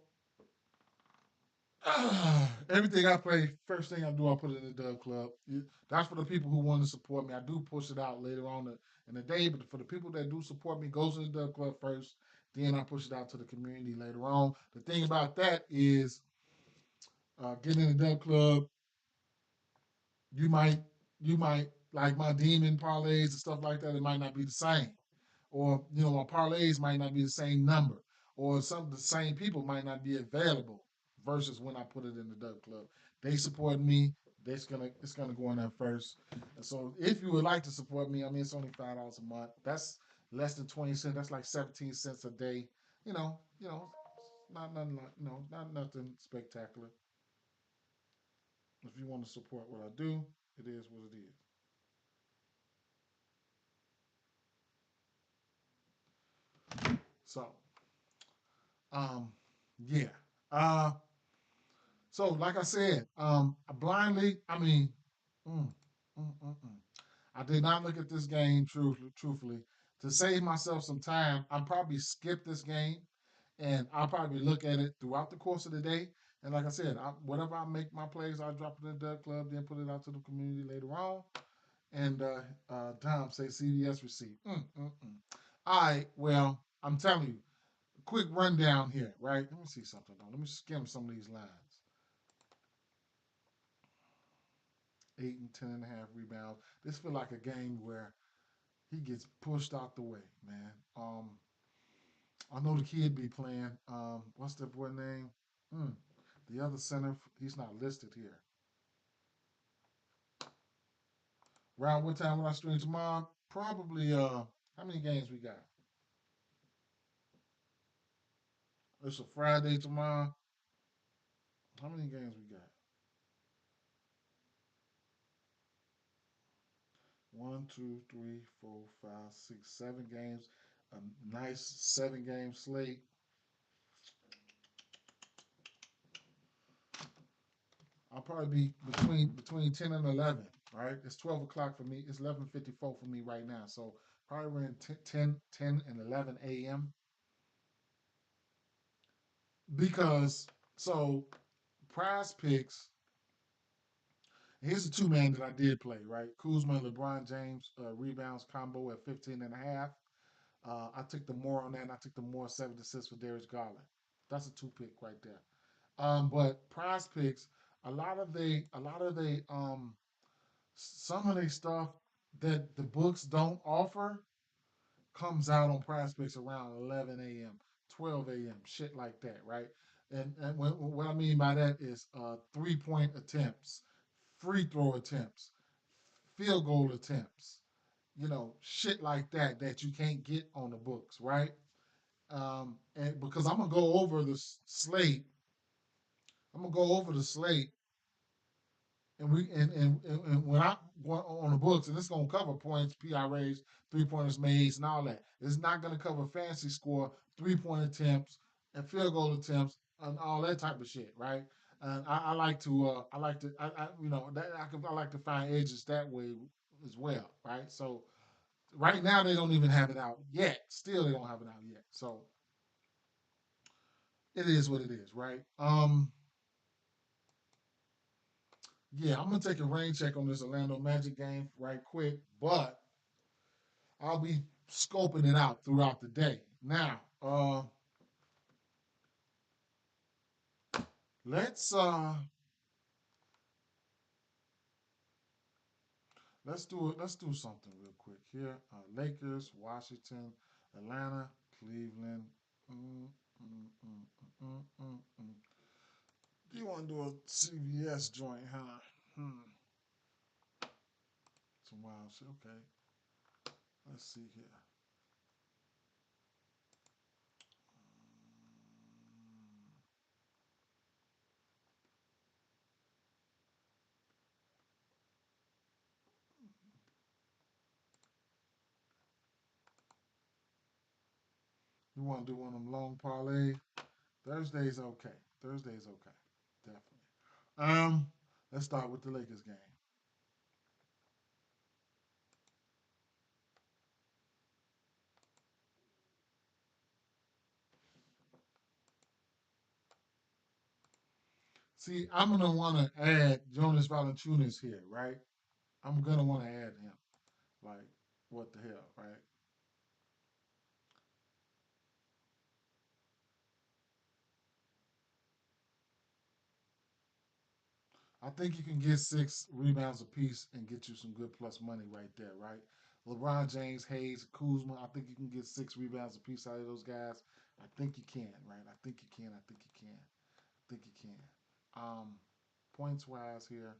Everything I play, first thing I do, I put it in the Dub Club. That's for the people who want to support me. I do push it out later on in the day, but for the people that do support me, goes to the Dub Club first. Then I push it out to the community later on. The thing about that is, getting in the Dub Club, you might you might like my demon parlays and stuff like that. It might not be the same, or my parlays might not be the same number, or some of the same people might not be available. Versus when I put it in the Dub Club, they support me. It's gonna go in there first. And so if you would like to support me, I mean it's only $5 a month. That's less than 20 cents. That's like 17 cents a day. Not nothing like not nothing spectacular. If you want to support what I do, it is what it is. So, um, yeah. Uh, so like I said, blindly, I mean, mm, mm. I did not look at this game truthfully. To save myself some time, I'll probably skip this game and I'll probably look at it throughout the course of the day. And like I said, whatever I make my plays, I'll drop it in the Dub Club, then put it out to the community later on. And Dom say CVS receipt. All right, well, I'm telling you, quick rundown here, right? Let me see something. Let me skim some of these lines. 8 and 10.5 rebounds. This feel like a game where he gets pushed out the way, man. I know the kid be playing. What's that boy name? Hmm. The other center, he's not listed here. Around what time will I stream tomorrow? Probably. How many games we got? It's a Friday tomorrow. How many games we got? One, two, three, four, five, six, 7 games. A nice 7 game slate. I'll probably be between 10 and 11. Right? It's 12 o'clock for me. It's 11:54 for me right now. So probably around 10 and 11 a.m. Because so Prize Picks. Here's the two man that I did play. Right? Kuzma and LeBron James rebounds combo at 15.5. I took the more on that, and I took the more 7 assists for Darius Garland. That's a two pick right there. But Prize Picks, some of the stuff that the books don't offer comes out on Prize Picks around 11 a.m., 12 a.m., shit like that, right? And what I mean by that is 3 point attempts, free throw attempts, field goal attempts, shit like that you can't get on the books, right? And because I'm gonna go over the slate, I'm gonna go over the slate and when I go on the books, and it's gonna cover points, PRAs, 3 pointers made, and all that. It's not gonna cover fancy score, 3 point attempts, and field goal attempts, and all that type of shit, right? And I like to, I like to find edges that way as well, right? So right now they don't even have it out yet. Still, they don't have it out yet. So it is what it is, right? Yeah, I'm gonna take a rain check on this Orlando Magic game right quick, but I'll be scoping it out throughout the day. Now, let's uh let's do something real quick here. Lakers, Washington, Atlanta, Cleveland. Mm, mm, mm, mm, mm, mm. Do you want to do a CVS joint, huh? Some wild shit. Okay, let's see here. You want to do one of them long parlay? Thursday's okay. Thursday's okay. Definitely. Um, let's start with the Lakers game. See, I'm gonna want to add Jonas Valanciunas here, right? I'm gonna want to add him. Like, what the hell, right? I think you can get 6 rebounds apiece and get you some good plus money right there, right? LeBron James, Hayes, Kuzma. I think you can get 6 rebounds apiece out of those guys. I think you can, right? I think you can. I think you can. I think you can. Um, Points wise here,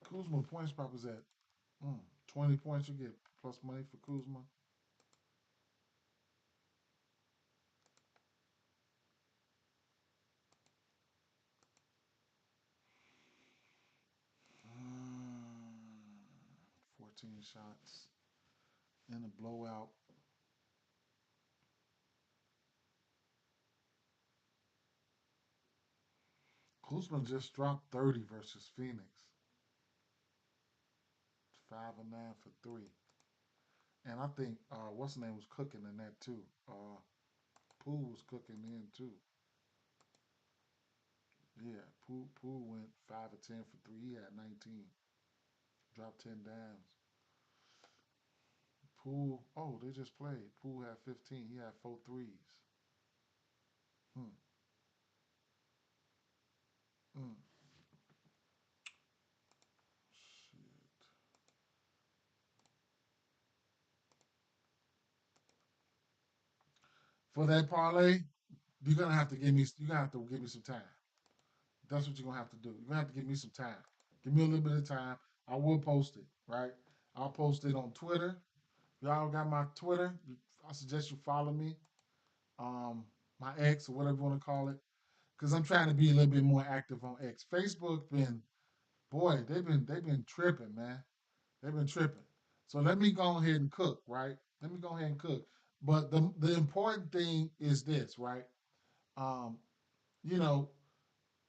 Kuzma points prop is at 20 points. You get plus money for Kuzma. 14 shots in a blowout. Kuzma just dropped 30 versus Phoenix. 5 and 9 for three. And I think what's his name was cooking in that too. Poole was cooking in too. Yeah, Poole went 5 of 10 for three. He had 19. Dropped 10 dimes. Poole, oh, they just played. Poole had 15. He had four threes. Hmm. Mm. Shit. For that parlay, you're gonna have to give me some time. That's what you're gonna have to do. You're gonna have to give me some time. Give me a little bit of time. I will post it, right? I'll post it on Twitter. Y'all got my Twitter. I suggest you follow me. Um, my X or whatever you want to call it, because I'm trying to be a little bit more active on X. Facebook been, boy, they've been tripping, man. They've been tripping. So let me go ahead and cook, right? Let me go ahead and cook. But the important thing is this, right? Um, you know,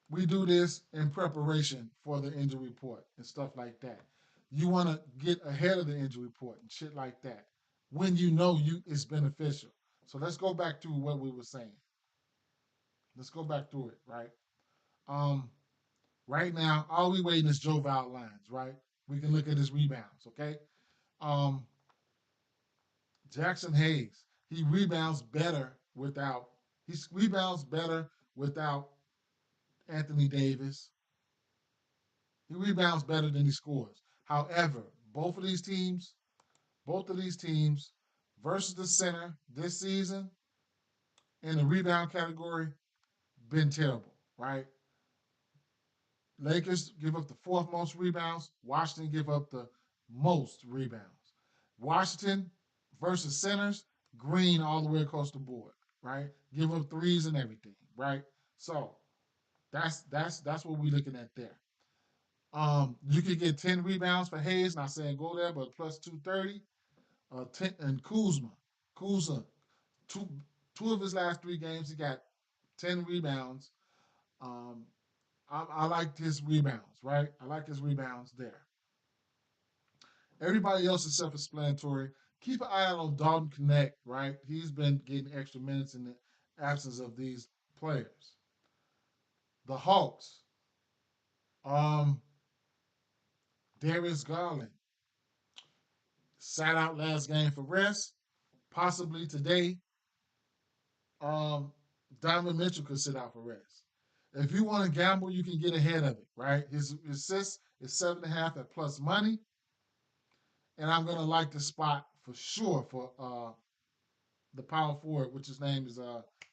we do this in preparation for the injury report and stuff like that. You want to get ahead of the injury report and shit like that when you know you it's beneficial. So let's go back to what we were saying. Let's go back through it, right? Um, right now, all we waiting is Joe Val lines, right? We can look at his rebounds, okay? Um, Jackson Hayes, he rebounds better without he rebounds better without Anthony Davis. He rebounds better than he scores. However, both of these teams versus the center this season in the rebound category been terrible, right? Lakers give up the fourth most rebounds. Washington give up the most rebounds. Washington versus centers, green all the way across the board, right? Give up threes and everything, right? So that's what we're looking at there. You could get 10 rebounds for Hayes, not saying go there, but plus 230. 10, and Kuzma, two two of his last 3 games, he got 10 rebounds. Um, I like his rebounds, right? I like his rebounds there. Everybody else is self-explanatory. Keep an eye out on Dalton Connect, right? He's been getting extra minutes in the absence of these players. The Hawks, um, Darius Garland sat out last game for rest. Possibly today, um, Donovan Mitchell could sit out for rest. If you want to gamble, you can get ahead of it, right? His assist is 7.5 at plus money, and I'm gonna like the spot for sure for the power forward, which his name is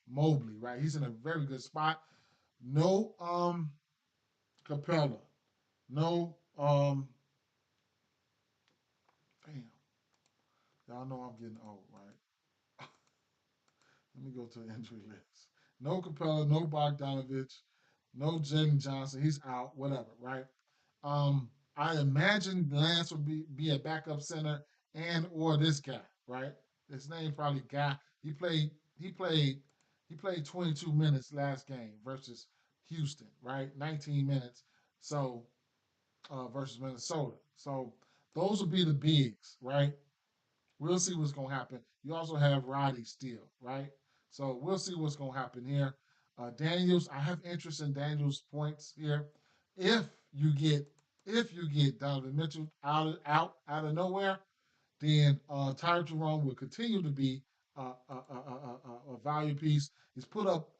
Mobley, right? He's in a very good spot. No Capella, no damn, y'all know I'm getting old, right? Let me go to the injury list. No Capella, no Bogdanovich, no Jaden Johnson. He's out, whatever, right? Um, I imagine Lance would be a backup center and or this guy, right? His name probably Guy. He played 22 minutes last game versus Houston, right? 19 minutes. So versus Minnesota. So those will be the bigs, right? We'll see what's going to happen. You also have Roddy still, right? So we'll see what's going to happen here. Daniels, I have interest in Daniels' points here. If you get if you get Donovan Mitchell out of nowhere, then Ty Jerome will continue to be a value piece. He's put up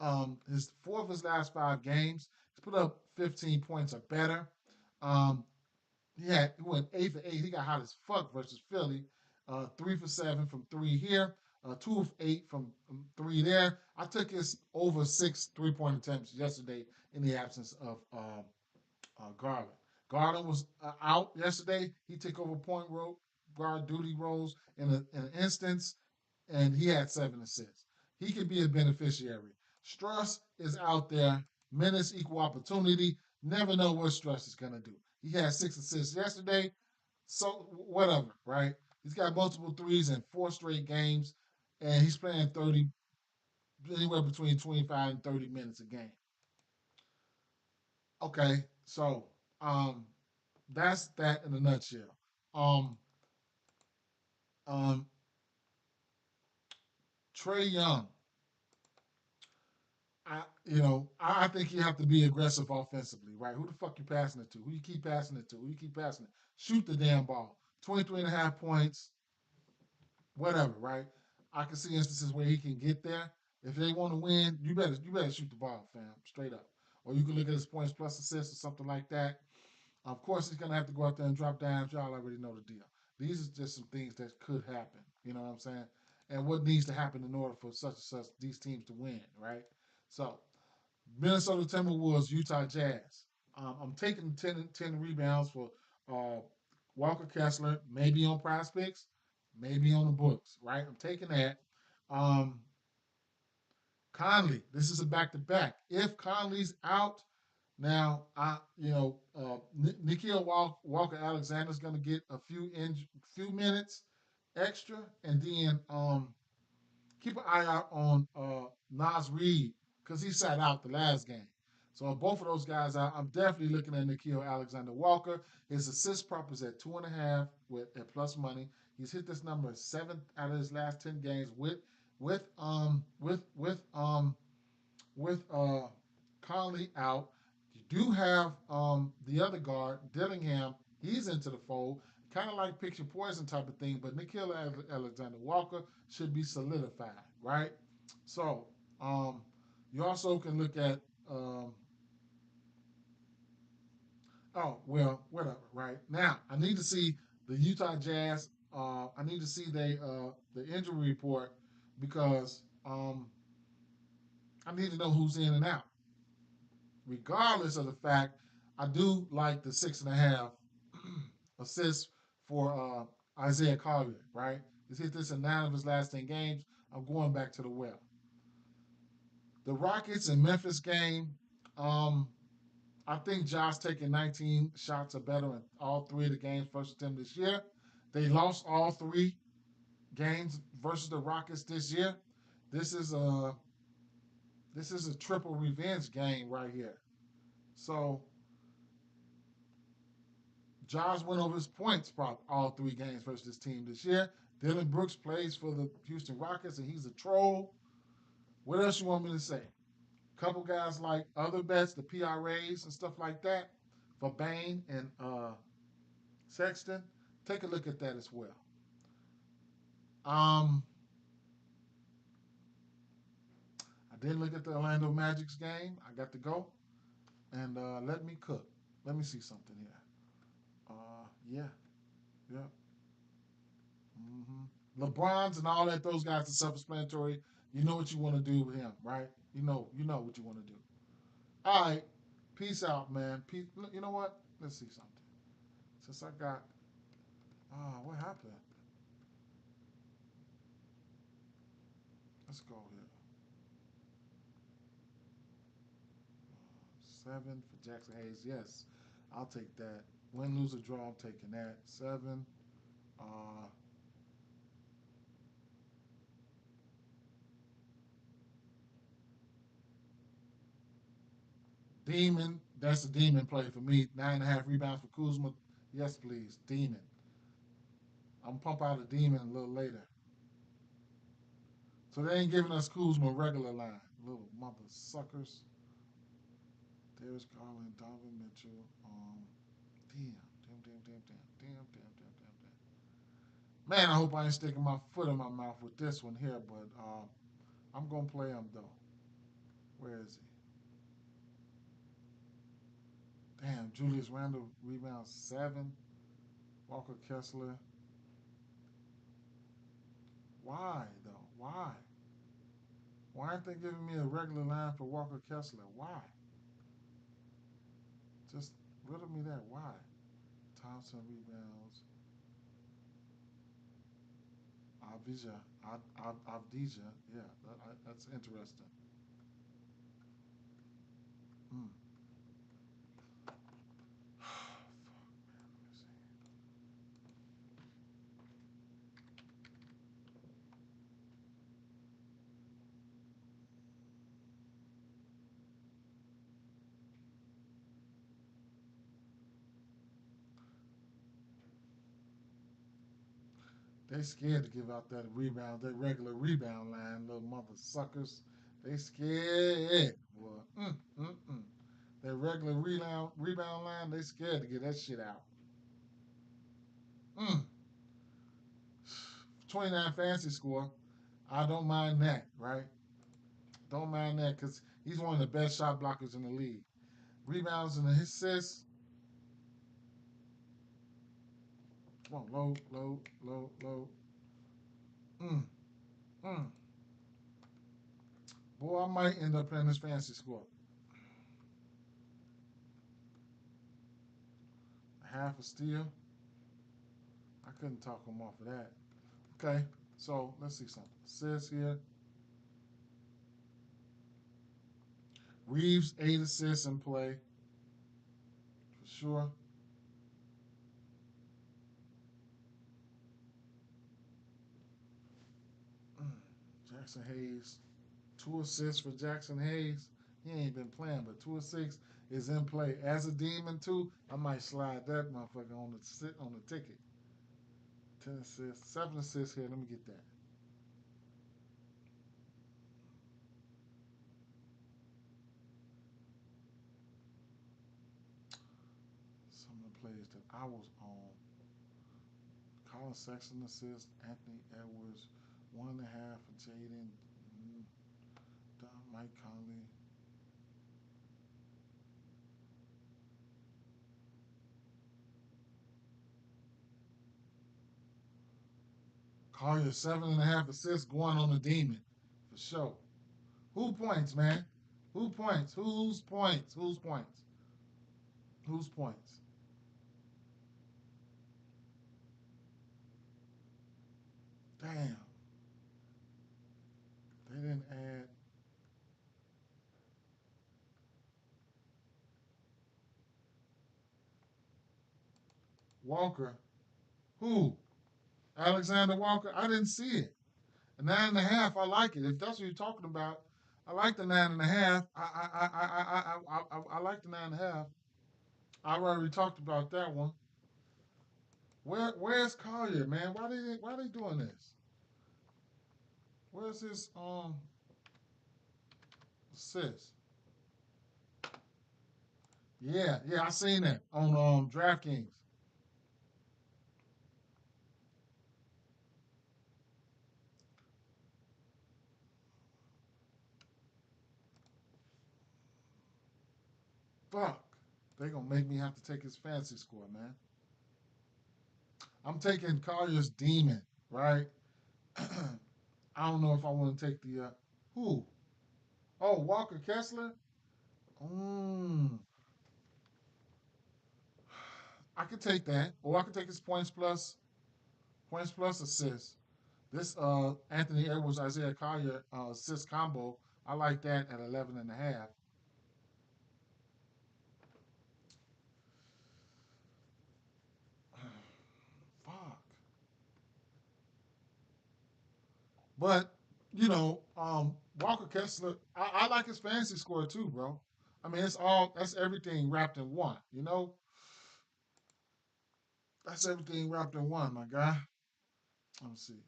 his four of his last five games. He's put up 15 points or better. Um, he went 8 for 8. He got hot as fuck versus Philly. 3 for 7 from three here. 2 of 8 from three there. I took his over 6 3-point attempts yesterday in the absence of Garland. Garland was out yesterday. He took over guard duty roles in an instance, and he had 7 assists. He could be a beneficiary. Struss is out there. Minutes equal opportunity. Never know what Struss is going to do. He had 6 assists yesterday. So, whatever, right? He's got multiple threes in 4 straight games, and he's playing 30, anywhere between 25 and 30 minutes a game. Okay, so that's that in a nutshell. Um, um, Trey Young, I think you have to be aggressive offensively, right? Who the fuck you passing it to? Who you keep passing it to? Who you keep passing it? Shoot the damn ball. 23.5 points, whatever, right? I can see instances where he can get there. If they want to win, you better shoot the ball, fam, straight up. Or you can look at his points plus assists or something like that. Of course, he's gonna have to go out there and drop dimes. Y'all already know the deal. These are just some things that could happen. You know what I'm saying? And what needs to happen in order for such and such these teams to win, right? So Minnesota Timberwolves, Utah Jazz. I'm taking 10 rebounds for uh, Walker Kessler, maybe on Prize Picks, maybe on the books, right? I'm taking that. Um, Conley, this is a back to back. If Conley's out, now Nikhil Walker Alexander's going to get a few minutes extra, and then keep an eye out on Nas Reed because he sat out the last game. So both of those guys out, I'm definitely looking at Nikhil Alexander Walker. His assist prop is at 2.5 at plus money. He's hit this number 7 out of his last 10 games with um with with um with Conley out. You do have the other guard, Dillingham. He's into the fold, kind of like picture poison type of thing. But Nikhil Alexander Walker should be solidified, right? So you also can look at oh well, whatever. Right now, I need to see the Utah Jazz. I need to see the injury report because I need to know who's in and out. Regardless of the fact, I do like the 6.5 assists for Isaiah Collier, right? He's hit this in 9 of his last 10 games. I'm going back to the well. The Rockets and Memphis game, um, I think Josh taking 19 shots or better in all three of the games versus them this year. They lost all three games versus the Rockets this year. This is a this is a triple revenge game right here. So Josh went over his points prop all three games versus this team this year. Dylan Brooks plays for the Houston Rockets, and he's a troll. What else you want me to say? A couple guys like other bets, the PRAs and stuff like that, for Bain and Sexton. Take a look at that as well. Um, I didn't look at the Orlando Magic's game. I got to go and let me cook. Let me see something here. Yeah, yeah. LeBron's and all that, those guys are self-explanatory. You know what you want to do with him, right? You know what you want to do. All right, peace out, man. Peace. You know what? Let's see something. Since I got, what happened? Let's go here. 7 for Jackson Hayes. Yes, I'll take that. Win, lose, or draw. I'm taking that. 7. Uh, Demon, that's a demon play for me. 9.5 rebounds for Kuzma. Yes, please. Demon. I'm gonna pump out a demon a little later. So they ain't giving us Kuzma regular line. Little mother suckers. There's Garland, Donovan Mitchell. Damn. Man, I hope I ain't sticking my foot in my mouth with this one here, but I'm gonna play him though. Where is he? Damn, Julius Randle rebounds 7. Walker Kessler. Why though? Why? Why aren't they giving me a regular line for Walker Kessler? Why? Just riddle me that. Why? Thompson rebounds. Avdija. Avdija. Yeah, that's interesting. Mm. They scared to give out that rebound, that regular rebound line, little mother suckers. They scared. Boy. That regular rebound line, they scared to get that shit out. Mm. 29 fancy score. I don't mind that, right? Don't mind that because he's one of the best shot blockers in the league. Rebounds and assists. Come on, low. Mm, mm. Boy, I might end up playing this fancy score. Half a steal. I couldn't talk him off of that. Okay, so let's see something. Says here, Reeves 8 assists in play for sure. Jackson Hayes, 2 assists for Jackson Hayes. He ain't been playing, but 2 assists is in play. As a demon too, I might slide that motherfucker on the ticket. 10 assists, 7 assists here. Let me get that. Some of the players that I was on. Colin Sexton assist, Anthony Edwards, 1.5 for Jaden, Mike Conley. Collier 7.5 assists going on the demon for sure. Who points, man? Who points? Whose points? Whose points? Whose points? Damn, they didn't add Walker. Who? Alexander Walker? I didn't see it. A 9.5. I like it. If that's what you're talking about, I like the 9.5. I like the 9.5. I already talked about that one. Where's Collier, man? Why they doing this? Where's his assist? Yeah, I seen that on DraftKings. Fuck. They gonna make me have to take his fancy score, man. I'm taking Collier's demon, right? I don't know if I want to take the who? Oh, Walker Kessler. Mm, I could take that, or I could take his points plus assists. This Anthony Edwards, Isaiah Collier assist combo, I like that at 11.5. Fuck. But Walker Kessler, I like his fantasy score too, bro. I mean, it's all that's everything wrapped in one. That's everything wrapped in one, my guy. Let me see.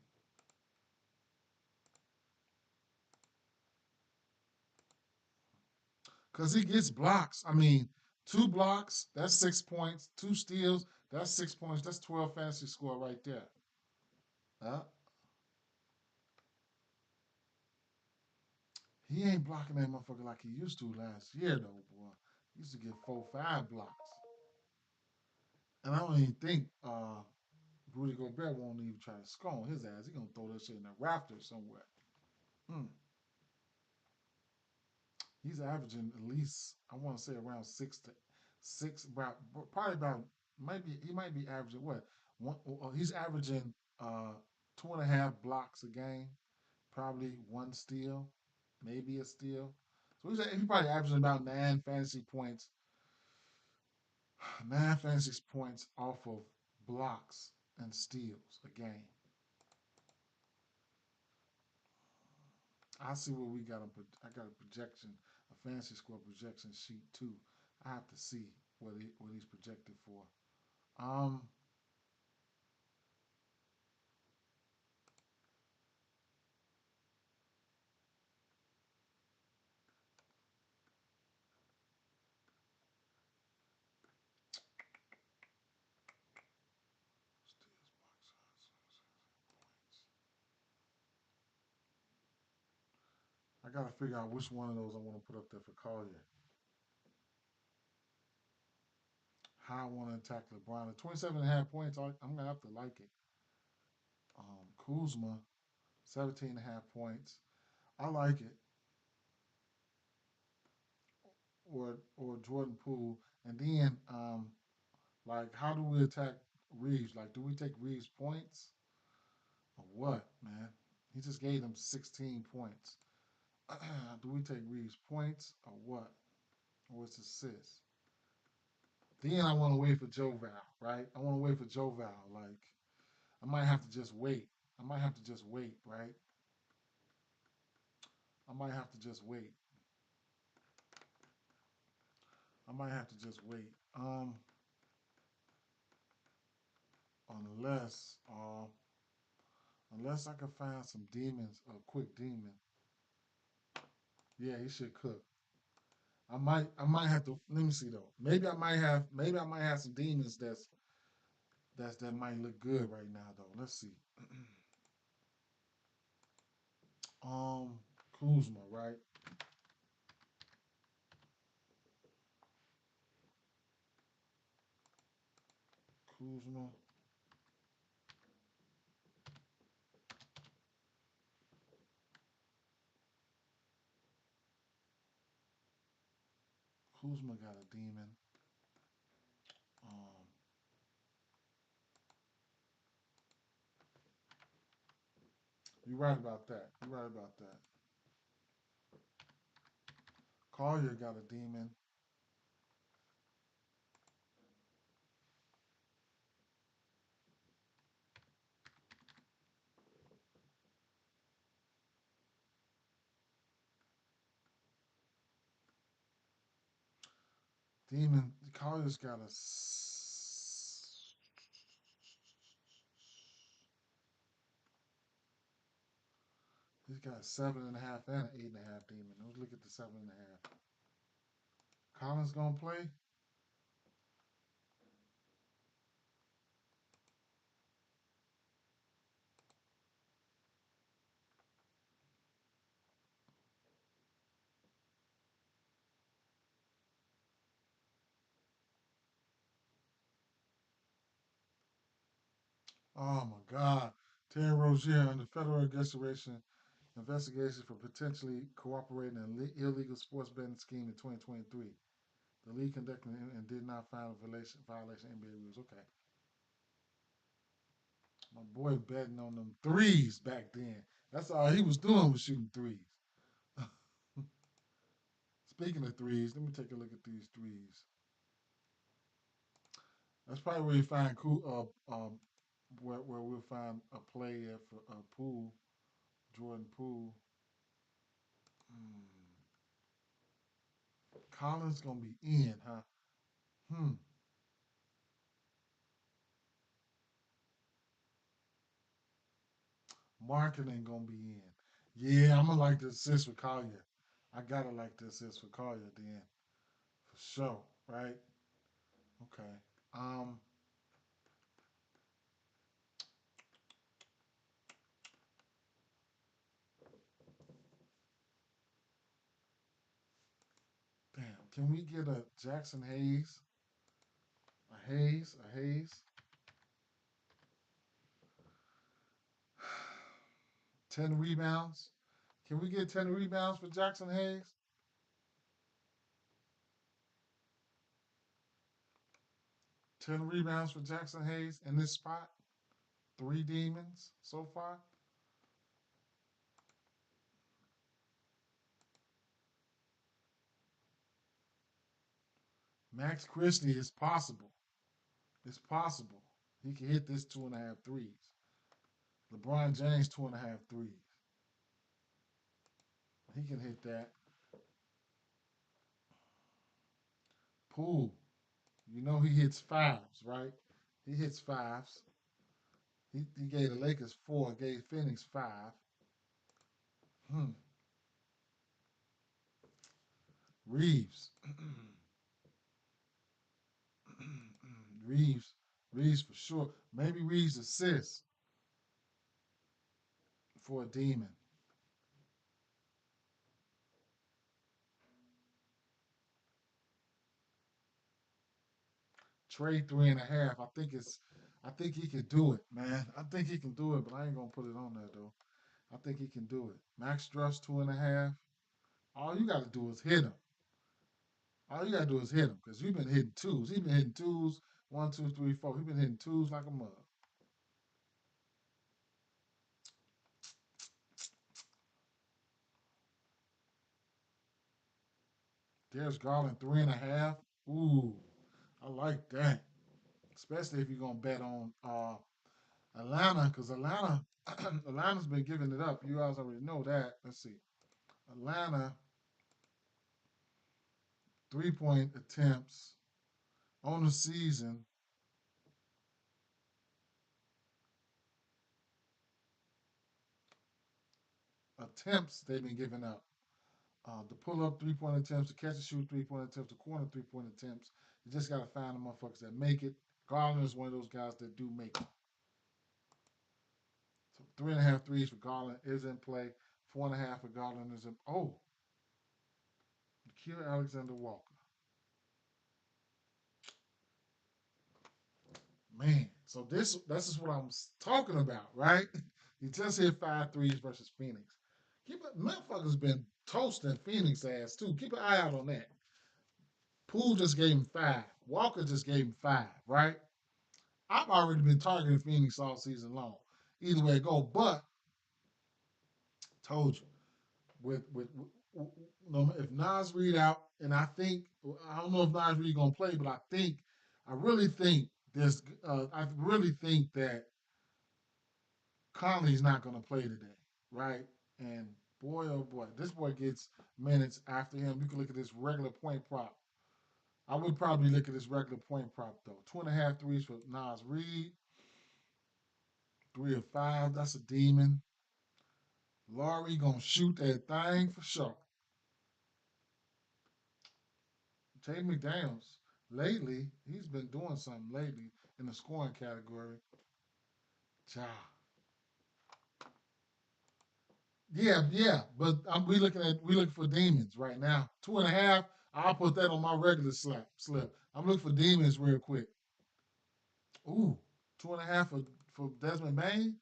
Because he gets blocks. I mean, 2 blocks, that's 6 points. 2 steals, that's 6 points. That's 12 fantasy score right there. Uh, he ain't blocking that motherfucker like he used to last year, though, boy. He used to get 4, 5 blocks. And I don't even think Rudy Gobert won't even try to score on his ass. He gonna throw that shit in the rafters somewhere. Hmm. He's averaging at least, I want to say, around 6 to 6, probably about, maybe he might be averaging what? He's averaging 2.5 blocks a game, probably 1 steal, maybe a steal. So he's probably averaging about 9 fantasy points, 9 fantasy points off of blocks and steals a game. I see what we got. I got a projection, a fantasy score projection sheet too. I have to see what he's projected for. Um, I got to figure out which one of those I want to put up there for Collier. How I want to attack LeBron. At 27.5 points, I'm gonna have to like it. Kuzma, 17.5 points. I like it. Or Jordan Poole. And then like how do we attack Reeves? Like do we take Reeves points or what, man? He just gave them 16 points. Do we take Reeves points or what? Or it's assists? Then I want to wait for Joe Val, right? I want to wait for Joe Val. Like I might have to just wait. I might have to just wait, right? I might have to just wait. I might have to just wait. Unless unless I can find some demons, a quick demon. Yeah, he should cook. I might have to let me see though. Maybe I might have some demons that might look good right now though. Let's see. um Kuzma, right? Kuzma. Kuzma got a demon. Um you're right about that. You're right about that. Collier got a demon. Demon Collier's got a he's got a 7.5 and an 8.5 demon. Let's look at the 7.5. Collins gonna play? Oh my God. Terry Rozier under federal investigation for potentially cooperating in an illegal sports betting scheme in 2023. The league conducted and did not find a violation of NBA rules. Okay. My boy betting on them threes back then. That's all he was doing was shooting threes. Speaking of threes, let me take a look at these threes. That's probably where you find where we'll find a play at for Poole, Jordan Poole. Hmm. Collins gonna be in, huh? Hmm. Marketing gonna be in. Yeah, I'm gonna like the assist with Collier. I gotta like the assist with Collier then, for sure, right? Okay. Um, damn. Can we get a Jackson Hayes? A Hayes? A Hayes? 10 rebounds? Can we get 10 rebounds for Jackson Hayes? 10 rebounds for Jackson Hayes in this spot? Three demons so far? Max Christie is possible. It's possible. He can hit this 2.5 threes. LeBron James 2.5 threes. He can hit that. Poole, you know he hits fives, right? He hits fives. He gave the Lakers four, gave Phoenix five. Hmm. Reeves. Reeves. Reeves for sure. Maybe Reeves assists for a demon. Trade 3.5. I think he can do it, man. I think he can do it, but I ain't gonna put it on there though. I think he can do it. Max Struss 2.5. All you gotta do is hit him. All you gotta do is hit him because you've been hitting twos. He's been hitting twos, one, two, three, four. He's been hitting twos like a mug. There's Garland 3.5. Ooh, I like that. Especially if you're gonna bet on Atlanta, because Atlanta's been giving it up. You guys already know that. Let's see. Atlanta 3-point attempts on the season. Attempts they've been giving up. The pull up 3-point attempts, the catch and shoot 3-point attempts, the corner 3-point attempts. You just got to find the motherfuckers that make it. Garland is one of those guys that do make it. So 3.5 threes for Garland is in play. 4.5 for Garland is in. Oh, Nikhil Alexander Walker. Man, so this is what I'm talking about, right? He just hit 5 threes versus Phoenix. Keep it, motherfuckers been toasting Phoenix ass too. Keep an eye out on that. Poole just gave him 5. Walker just gave him 5, right? I've already been targeting Phoenix all season long. Either way it go, but told you if Nas Reed out, and I don't know if Nas Reed gonna play, but I really think this. I really think that Conley's not gonna play today, right? And boy, oh boy, this boy gets minutes after him. You can look at this regular point prop. I would probably look at this regular point prop though. 2.5 threes for Nas Reed, 3 of 5. That's a demon. Laurie gonna shoot that thing for sure. Tay McDaniels, lately, he's been doing something lately in the scoring category. Ja. Yeah, yeah, but we looking for demons right now. 2.5. I'll put that on my regular slip. I'm looking for demons real quick. Ooh, 2.5 for Desmond Bain.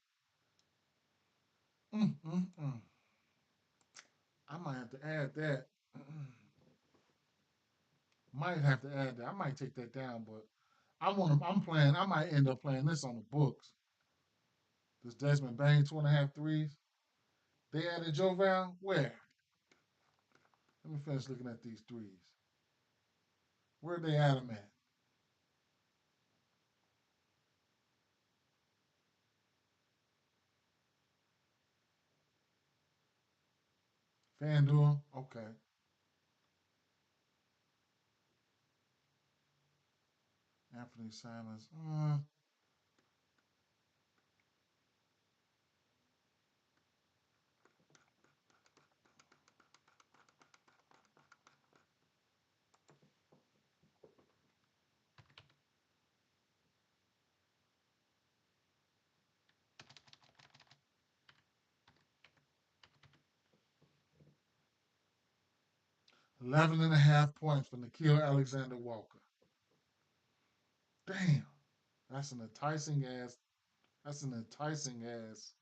Mm, mm, mm. I might have to add that. Might have to add that. I might take that down, but I'm playing. I might end up playing this on the books. This Desmond Bain 2.5 threes. They added Joe Val. Where? Let me finish looking at these threes. Where they add them at? FanDuel. Okay. Anthony Simons. 11.5 points for Nikhil Alexander Walker. Damn, that's an enticing ass. That's an enticing ass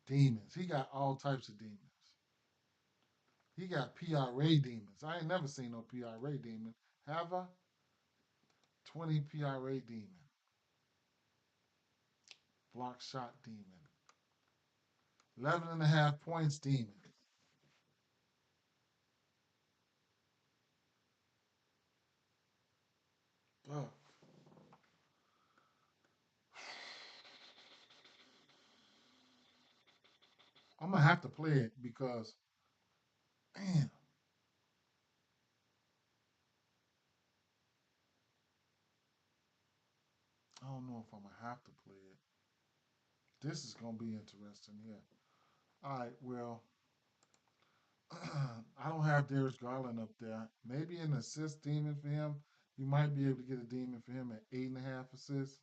demons. He got all types of demons. He got PRA demons. I ain't never seen no PRA demon. Have I? 20 PRA demon. Block shot demon. 11.5 points demon. Ugh. I'm gonna have to play it because, man, I don't know if I'm gonna have to play it. This is gonna be interesting here. All right, well, I don't have Darius Garland up there. Maybe an assist demon for him. You might be able to get a demon for him at 8.5 assists.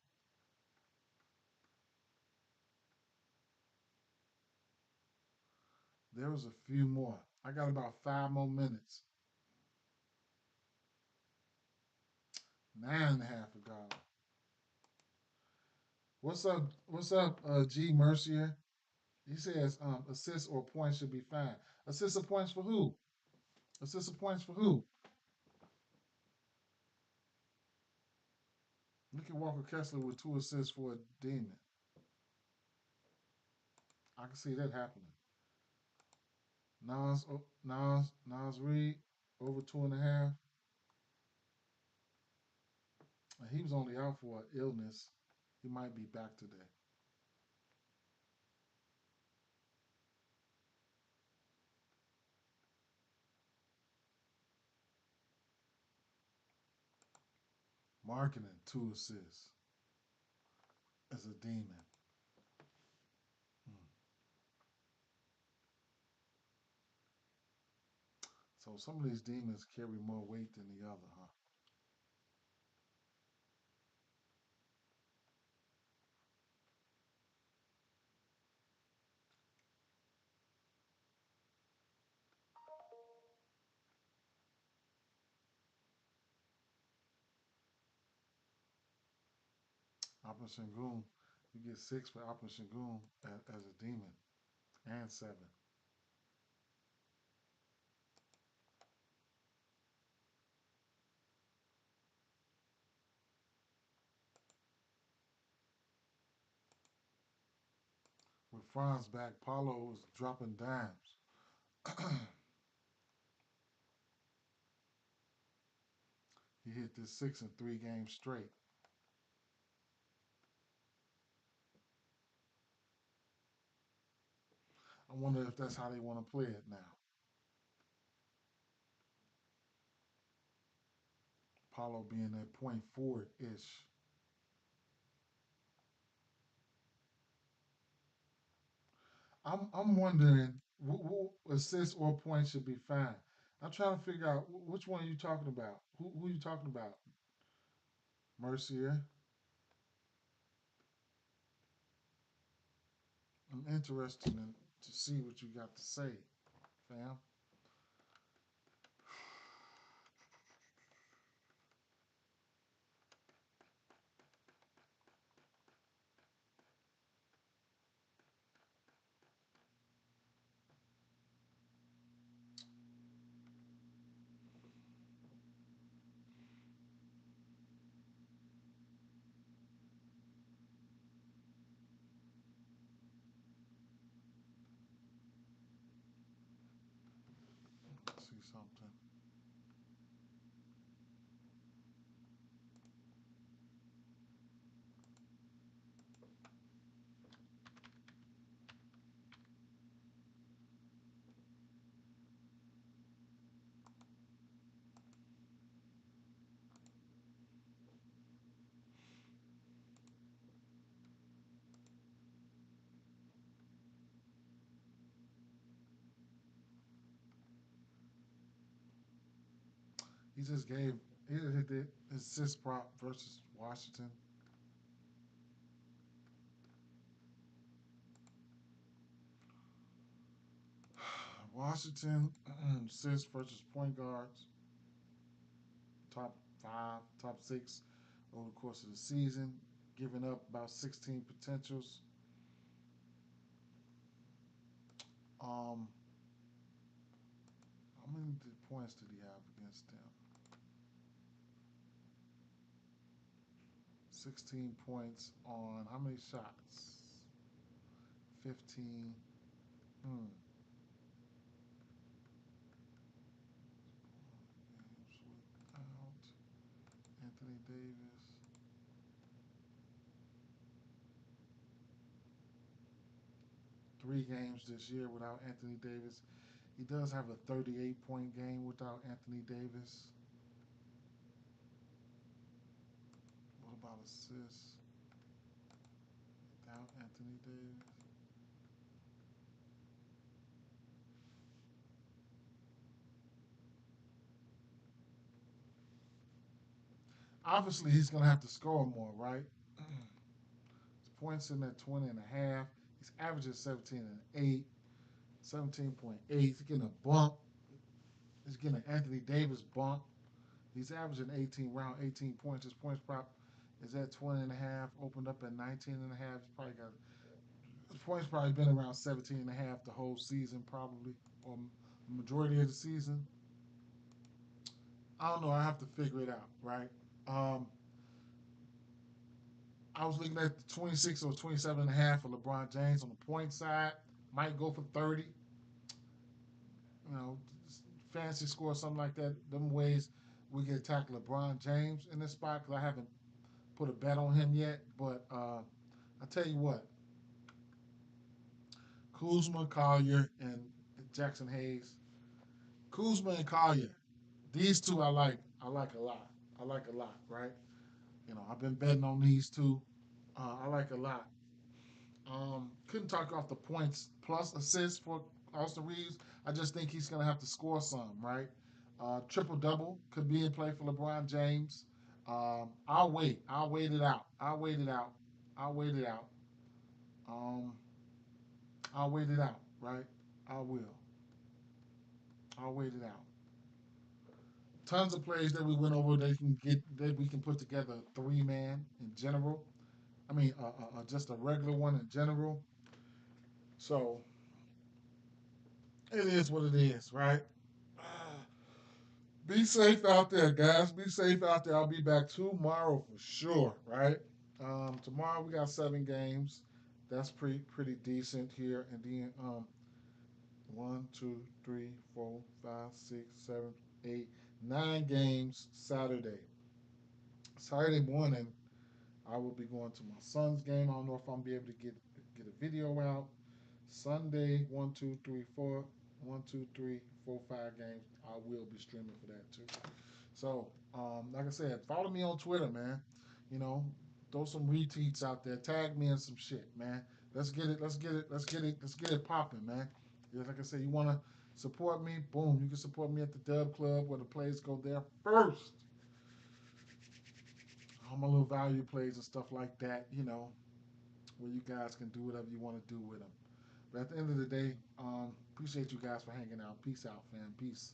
There was a few more. I got about 5 more minutes. 9.5 for Garland. What's up? What's up, G Mercier? He says assists or points should be fine. Assists or points for who? Assists or points for who? Look at Walker Kessler with 2 assists for a demon. I can see that happening. Nas Reed over 2.5. He was only out for an illness. He might be back today. Marketing 2 assists as a demon. Hmm. So some of these demons carry more weight than the other, huh? Opera Shingun, you get 6 for Opera Shingun as a demon and 7. With Franz back, Paulo was dropping dimes. He hit this 6 in 3 games straight. I wonder if that's how they want to play it now. Paulo being that point forward ish. I'm wondering assists or points should be fine. I'm trying to figure out which one are you talking about. Who are you talking about? Mercier. I'm interested to see what you got to say, fam. Let's see something. just gave he just did his assist prop versus Washington. Washington assist versus point guards, top five, top six over the course of the season, giving up about 16 potentials. Um, how many points did he have against them? 16 points on how many shots? 15. Hmm. Games without Anthony Davis. 3 games this year without Anthony Davis. He does have a 38-point game without Anthony Davis. What about assists without Anthony Davis? Obviously, he's going to have to score more, right? His points in at 20 and a half. He's averaging 17 and 8, 17.8. He's getting a bump. He's getting an Anthony Davis bump. He's averaging 18 round 18 points. His points prop is at 20 and a half. Opened up at 19 and a half. He's probably got his points probably been around 17 and a half the whole season, probably, or the majority of the season. I don't know. I have to figure it out, right? Um, I was looking at the 26 or 27 and a half for LeBron James on the point side. Might go for 30. You know, fancy score, something like that. Them ways we can attack LeBron James in this spot because I haven't put a bet on him yet. But I tell you what, Kuzma, Collier, and Jackson Hayes. Kuzma and Collier. These two I like. I like a lot. I like a lot, right? You know, I've been betting on these two. I like a lot. Couldn't talk off the points plus assists for Austin Reeves. I just think he's going to have to score some, right? Triple double could be in play for LeBron James. I'll wait. I'll wait it out. I'll wait it out. I'll wait it out. Um, I'll wait it out, right? I will. I'll wait it out. Tons of plays that we went over that we can put together 3 man in general. I mean, just a regular one in general. So it is what it is, right? Be safe out there, guys. Be safe out there. I'll be back tomorrow for sure, right? Tomorrow we got 7 games. That's pretty decent here. And then 1, 2, 3, 4, 5, 6, 7, 8, 9 games Saturday. Saturday morning, I will be going to my son's game. I don't know if I'm be able to get a video out. Sunday, 1, 2, 3, 4, 1, 2, 3, 4, 5 games. I will be streaming for that too. So, like I said, follow me on Twitter, man. You know, throw some retweets out there. Tag me in some shit, man. Let's get it. Let's get it. Let's get it. Let's get it popping, man. Yeah, like I said, you want to support me? Boom. You can support me at the Dub Club where the plays go there first. All my little value plays and stuff like that. You know, where you guys can do whatever you want to do with them. But at the end of the day, appreciate you guys for hanging out. Peace out, fam. Peace.